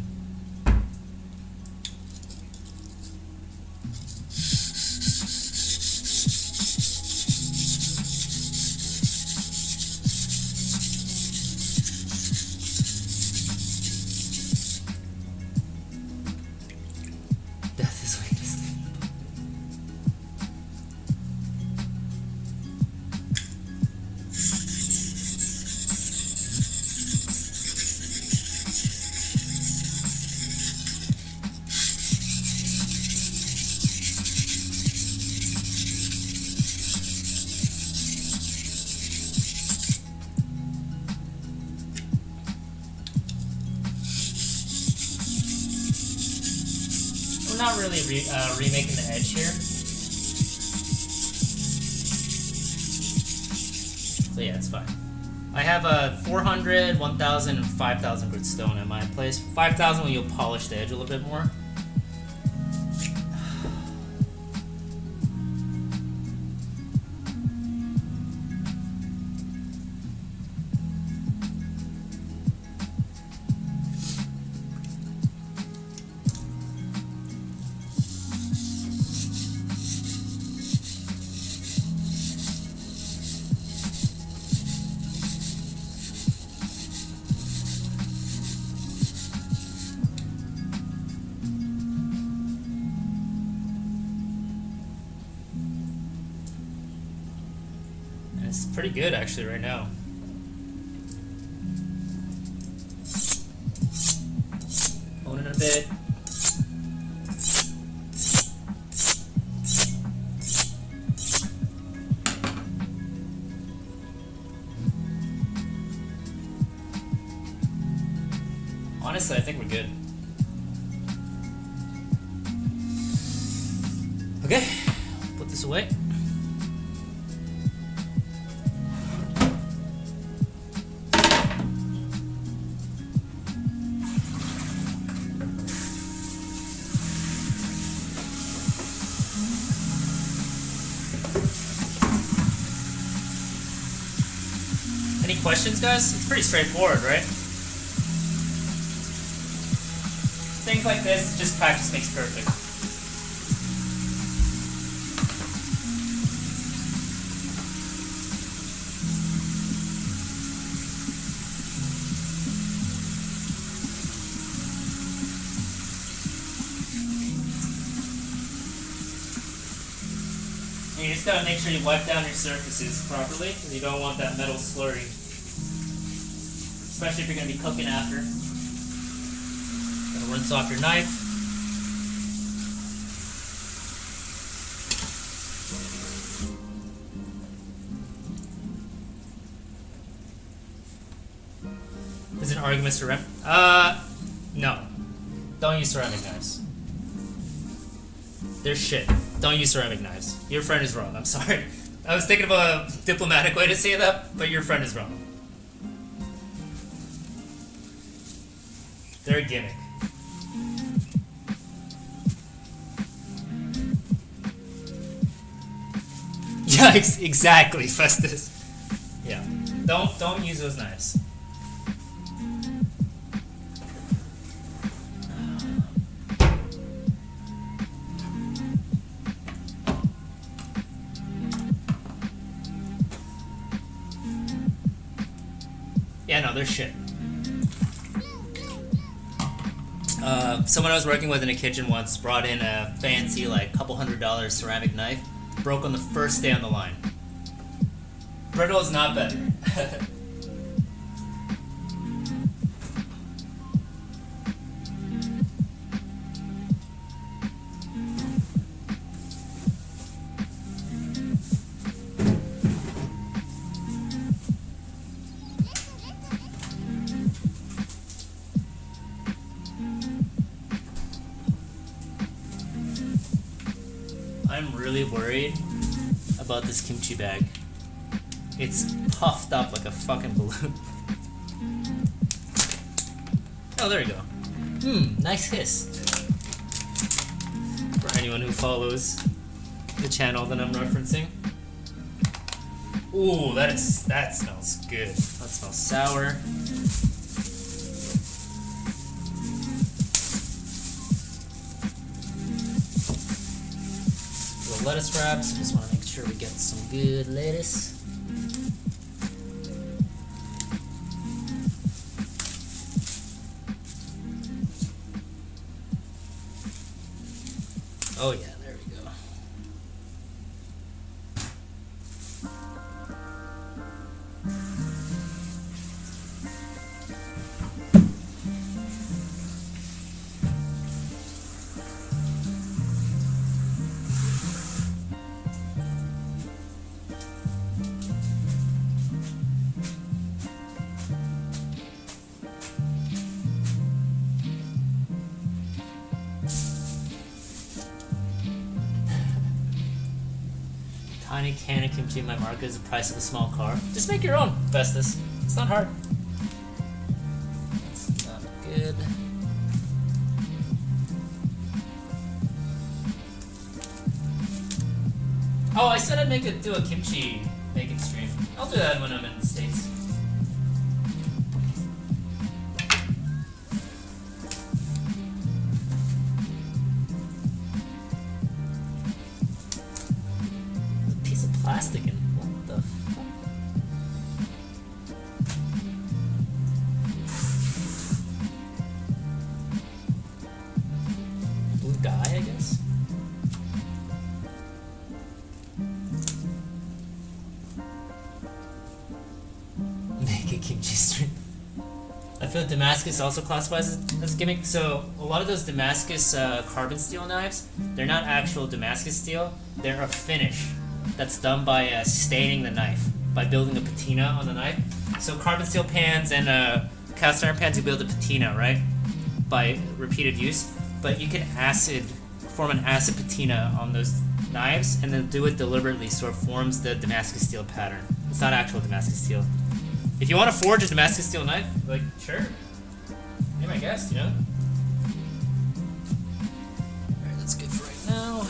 Death is weakness. We're not really remaking the edge here. So yeah, it's fine. I have a 400, 1000, and 5000 grit stone at my place. 5000 when you'll polish the edge a little bit more. It's pretty good actually right now. Hold it a bit. Honestly, I think we're good. Okay, put this away. Any questions, guys? It's pretty straightforward, right? Things like this, just practice makes perfect. And you just gotta make sure you wipe down your surfaces properly, because you don't want that metal slurry. Especially if you're gonna be cooking after. Gotta rinse off your knife. Is it an argument ceramic? No. Don't use ceramic knives. They're shit. Don't use ceramic knives. Your friend is wrong. I'm sorry. I was thinking of a diplomatic way to say that, but your friend is wrong. They're a gimmick. Yeah, exactly, Festus. Yeah. Don't use those knives. Yeah, no, they're shit. Someone I was working with in a kitchen once brought in a fancy, like, couple $100 ceramic knife. Broke on the first day on the line. Brittle is not better. I'm really worried about this kimchi bag. It's puffed up like a fucking balloon. Oh, there you go. Nice hiss. For anyone who follows the channel that I'm referencing. Ooh, that smells good. That smells sour. Lettuce wraps. Just want to make sure we get some good lettuce. Oh yeah, there we go. Tiny can of kimchi in my market is the price of a small car. Just make your own, Festus. It's not hard. It's not good. Oh, I said I'd do a kimchi making stream. I'll do that when I'm in the States. Plastic and what the fuck? Blue dye, I guess? kimchi stream. I feel Damascus also classifies as a gimmick. So a lot of those Damascus carbon steel knives, they're not actual Damascus steel. They're a finish that's done by staining the knife, by building a patina on the knife. So carbon steel pans and cast iron pans, you build a patina, right? By repeated use. But you can form an acid patina on those knives and then do it deliberately so it forms the Damascus steel pattern. It's not actual Damascus steel. If you want to forge a Damascus steel knife, like, sure. Be my guest, you know? Alright, that's good for right now.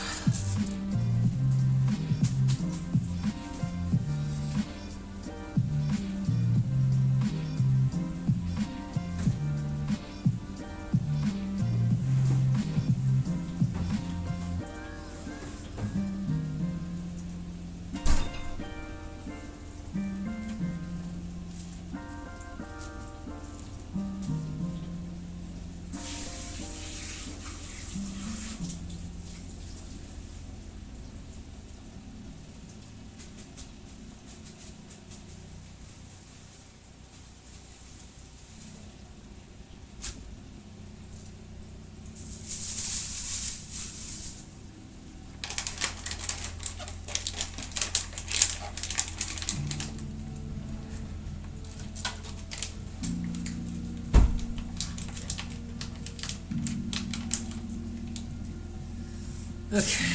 Okay,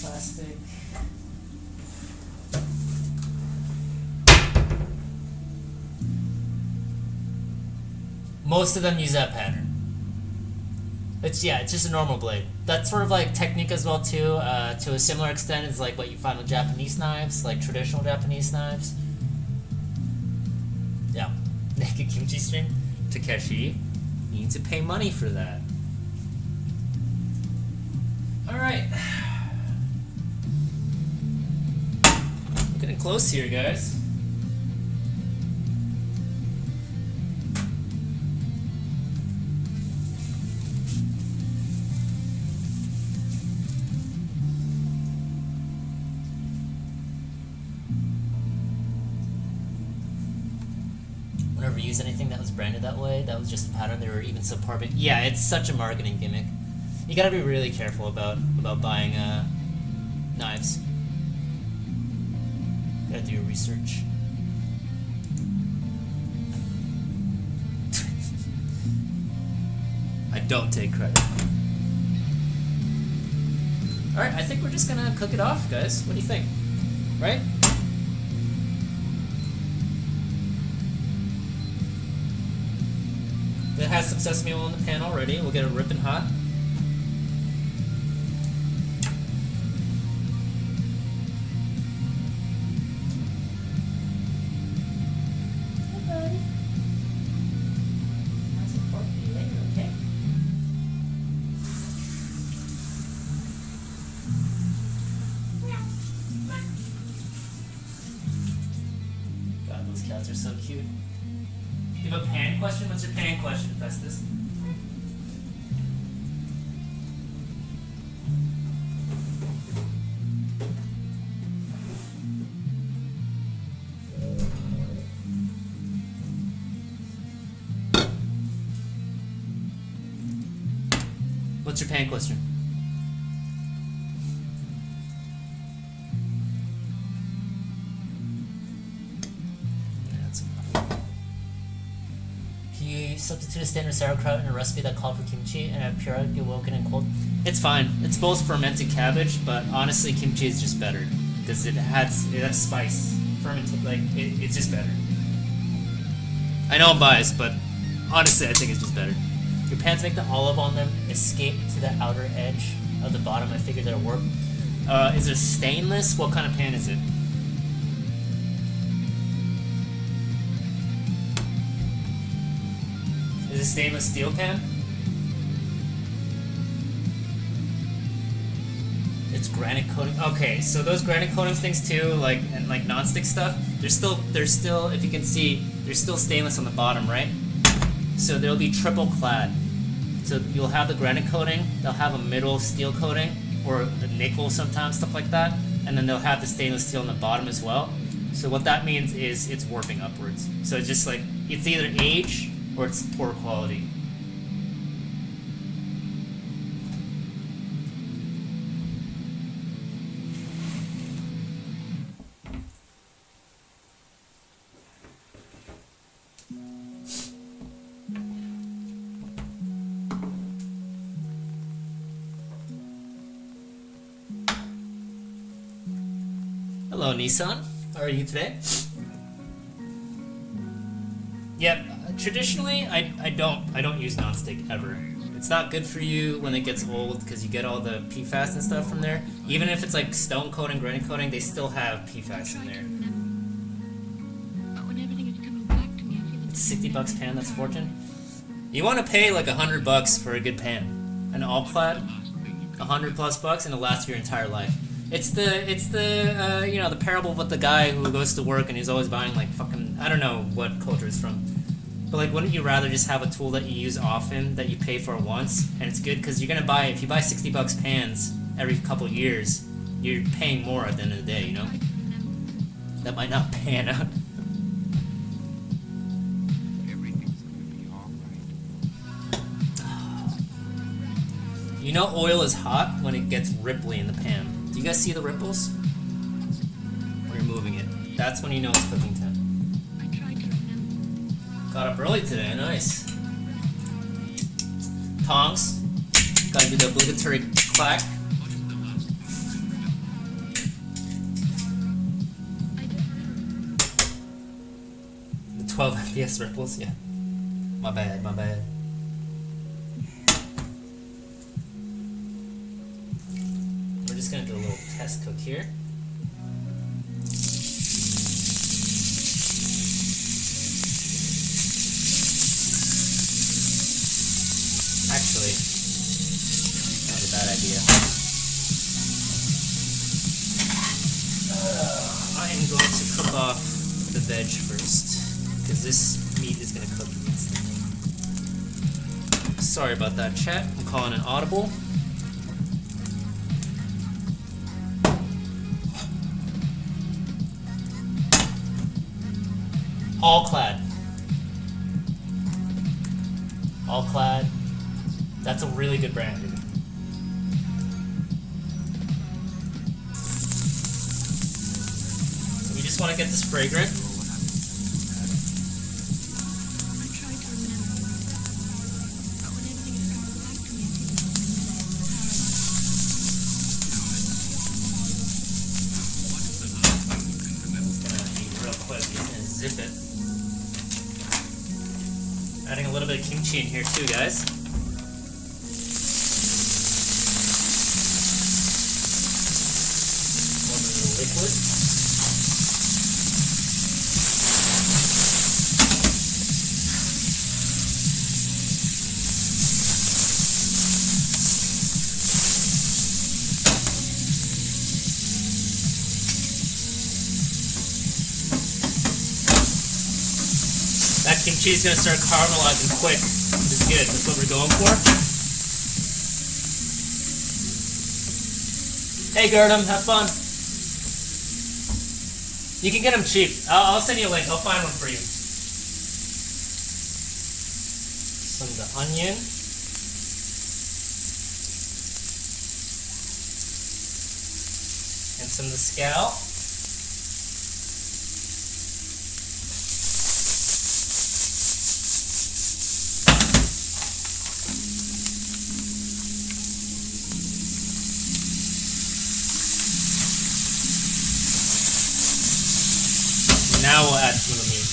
plastic. Most of them use that pattern. It's just a normal blade. That's sort of like technique as well too. To a similar extent, is like what you find with Japanese knives, like traditional Japanese knives. Yeah, naked kimchi stream. Takeshi, you need to pay money for that. Alright. Getting close here, guys. Whenever we use anything that was branded that way, that was just a pattern, they were even subpar. Yeah, it's such a marketing gimmick. You gotta be really careful about buying knives. Gotta do your research. I don't take credit. Alright, I think we're just gonna cook it off, guys. What do you think? Right? It has some sesame oil in the pan already. We'll get it ripping hot. Cats are so cute. You have a pan question? What's your pan question, Festus? What's your pan question? Substitute a standard sauerkraut in a recipe that called for kimchi and have pure awoken and cold. It's fine. It's both fermented cabbage, but honestly, kimchi is just better because it has spice. Fermented, like it's just better. I know I'm biased, but honestly, I think it's just better. Your pans make the olive on them escape to the outer edge of the bottom. I figured that'll work. Is it stainless? What kind of pan is it? Is it stainless steel pan? It's granite coating. Okay, so those granite coating things too, like and like non-stick stuff, they're still if you can see, there's still stainless on the bottom, right? So they'll be triple clad. So you'll have the granite coating, they'll have a middle steel coating, or a nickel sometimes, stuff like that, and then they'll have the stainless steel on the bottom as well. So what that means is it's warping upwards. So it's just like, it's either age or it's poor quality. Hello, Nissan. How are you today? Yep. Traditionally, I don't use nonstick ever. It's not good for you when it gets old because you get all the PFAS and stuff from there. Even if it's like stone coating, granite coating, they still have PFAS in there. It's $60 pan. That's a fortune. You want to pay like $100 for a good pan, an all clad, $100+ and it'll last your entire life. It's the you know, the parable with the guy who goes to work and he's always buying like fucking, I don't know what culture it's from, but like, wouldn't you rather just have a tool that you use often that you pay for once and it's good? Because you're gonna buy, if you buy $60 pans every couple years, you're paying more at the end of the day, you know. That might not pan out. You know, oil is hot when it gets ripply in the pan. Do you guys see the ripples? When you're moving it. That's when you know it's cooking time. Got up early today, nice. Tongs. Gotta do the obligatory clack. The 12 FPS ripples, yeah. My bad, my bad. Just gonna do a little test cook here. Actually, that was a bad idea. I am going to cook off the veg first, because this meat is gonna cook instantly. Sorry about that, chat. I'm calling an audible. All clad. All clad. That's a really good brand, dude. So we just want to get this fragrant. It's gonna be real quick. Just gonna zip it. Adding a little bit of kimchi in here too, guys. A little liquid. That kimchi is going to start caramelizing quick. It's good. That's what we're going for. Hey, Gurdum, have fun. You can get them cheap. I'll send you a link. I'll find one for you. Some of the onion. And some of the scallion. Now we'll add some of the meat.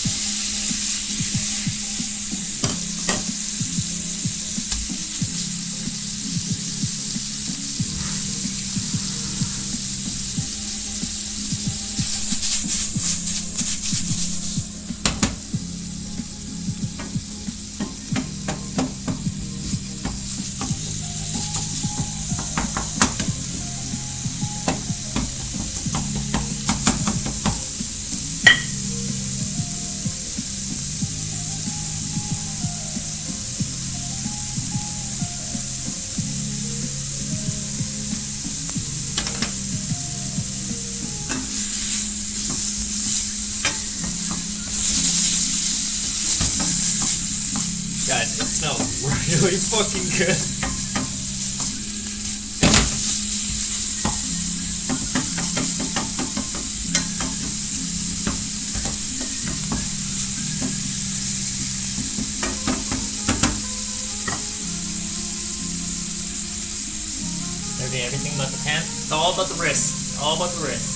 fucking good. Everything about the pan. It's all about the wrist. All about the wrist.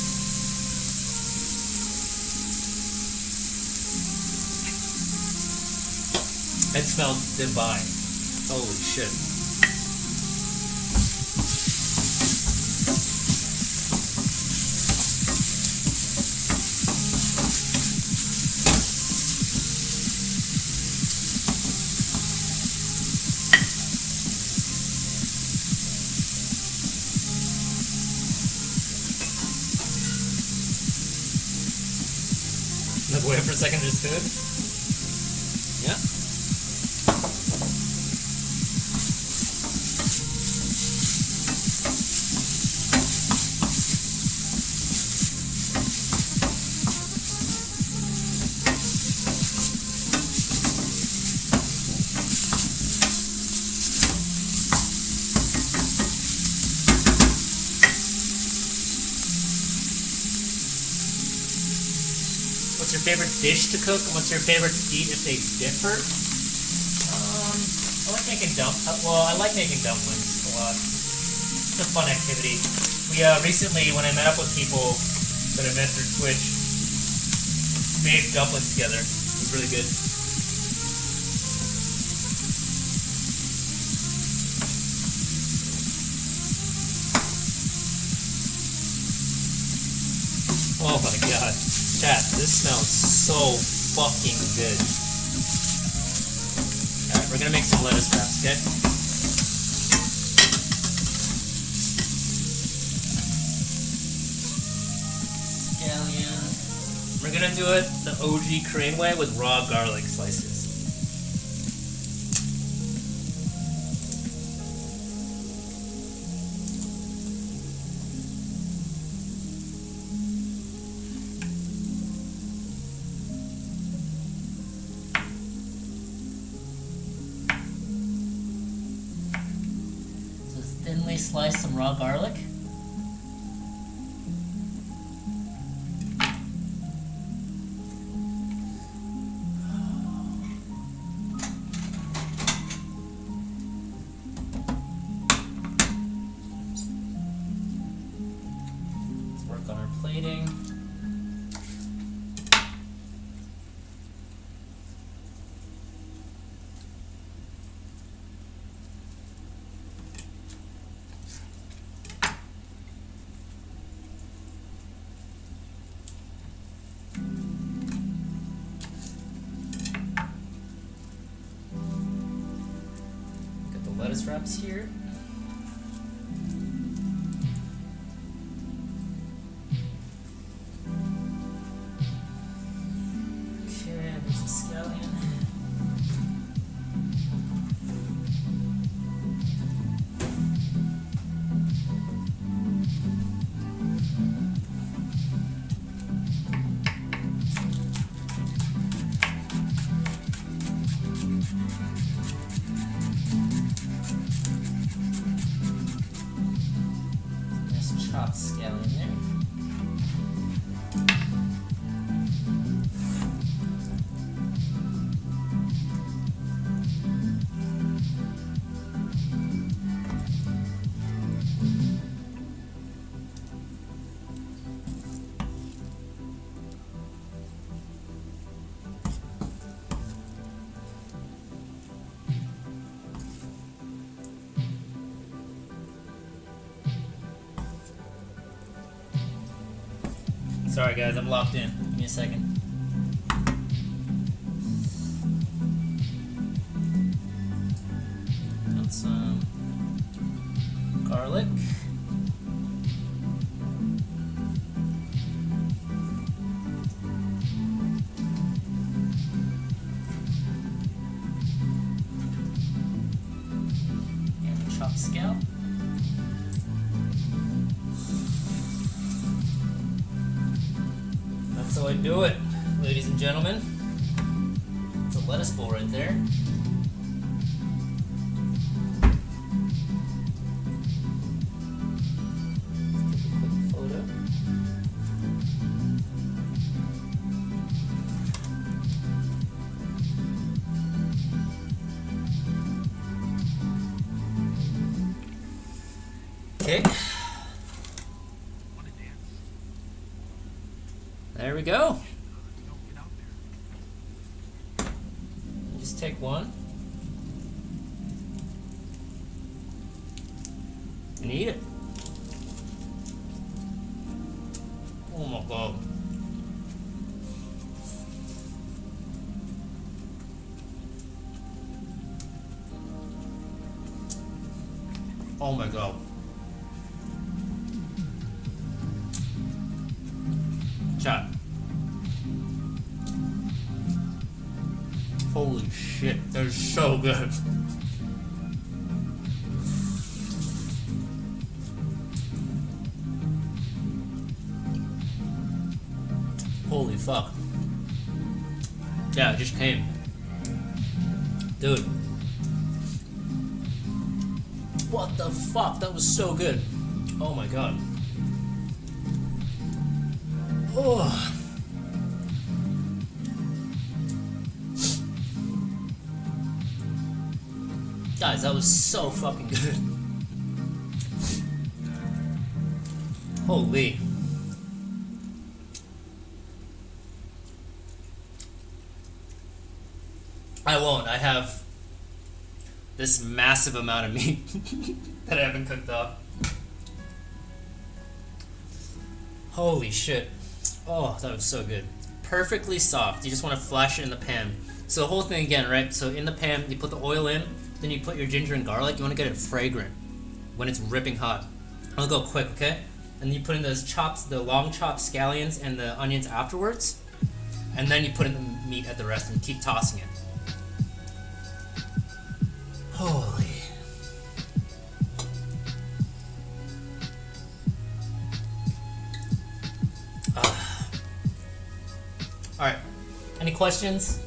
It smells divine. Holy shit. Look away for a second, just food. Yeah. What's your favorite dish to cook, and what's your favorite to eat if they differ? I like making I like making dumplings a lot. It's a fun activity. We recently, when I met up with people that I met through Twitch, made dumplings together. It was really good. Oh my god. Chat, this smells so fucking good. Alright, we're gonna make some lettuce wraps, okay? Scallion. We're gonna do it the OG Korean way with raw garlic slices. Thinly slice some raw garlic. Let's work on our plating. Lettuce wraps here. Okay, there's some scallion. Chopped scallion there. Sorry guys, I'm locked in. Give me a second. Got some garlic. And chopped scalp. That's how I do it, ladies and gentlemen. It's a lettuce bowl right there. Okay. There we go. Just take one and eat it. Oh my god. Oh my god. Chat. Holy shit, they're so good. Holy fuck. Yeah, it just came. Dude. What the fuck? That was so good. Oh my god. Oh. Guys, that was so fucking good. Holy. I won't. I have this massive amount of meat that I haven't cooked up. Holy shit. Oh, that was so good. Perfectly soft. You just want to flash it in the pan. So the whole thing again, right? So in the pan, you put the oil in, then you put your ginger and garlic. You want to get it fragrant when it's ripping hot. I'll go quick, okay? And you put in those chops, the long chopped scallions and the onions afterwards. And then you put in the meat at the rest and keep tossing it. Holy. Alright. Any questions?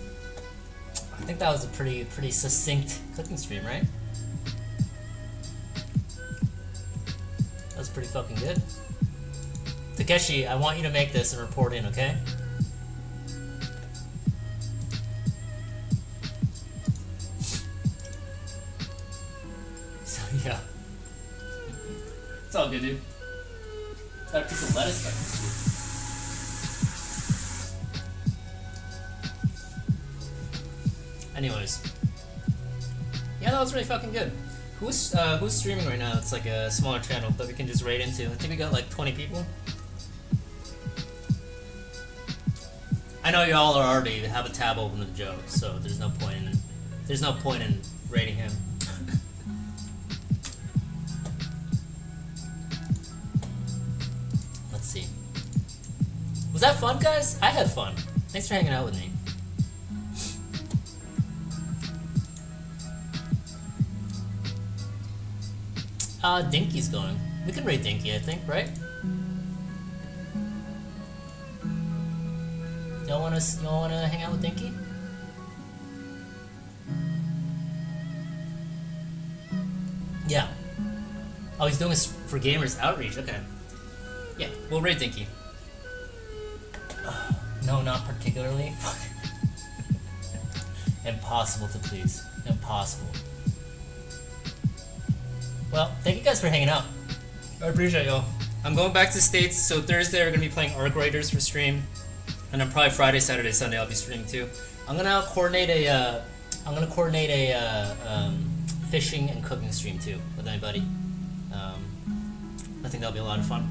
I think that was a pretty succinct cooking stream, right? That was pretty fucking good. Takeshi, I want you to make this and report in, okay? So, yeah. It's all good, dude. Got a piece of lettuce back this week. Anyways. Yeah, that was really fucking good. Who's streaming right now? It's like a smaller channel that we can just raid into. I think we got like 20 people. I know y'all are already have a tab open with Joe, so there's no point in raiding him. Let's see. Was that fun, guys? I had fun. Thanks for hanging out with me. Dinky's going. We can raid Dinky, I think, right? Y'all wanna hang out with Dinky? Yeah. Oh, he's doing this for Gamers Outreach. Okay. Yeah, we'll raid Dinky. No, not particularly. Impossible to please. Impossible. Well, thank you guys for hanging out. I appreciate y'all. I'm going back to the States, so Thursday we're gonna be playing Arc Raiders for stream, and then probably Friday, Saturday, Sunday I'll be streaming too. I'm gonna coordinate a fishing and cooking stream too with anybody. I think that'll be a lot of fun.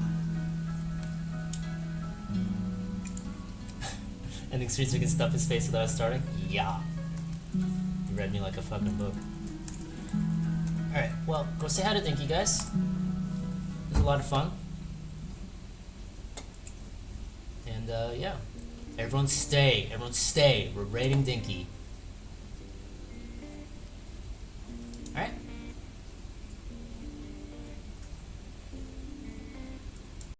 Ending streets we can stuff his face without starting. Yeah. You read me like a fucking book. Alright, well, go say hi to Dinky, guys. It was a lot of fun. And, yeah. Everyone stay. We're raiding Dinky.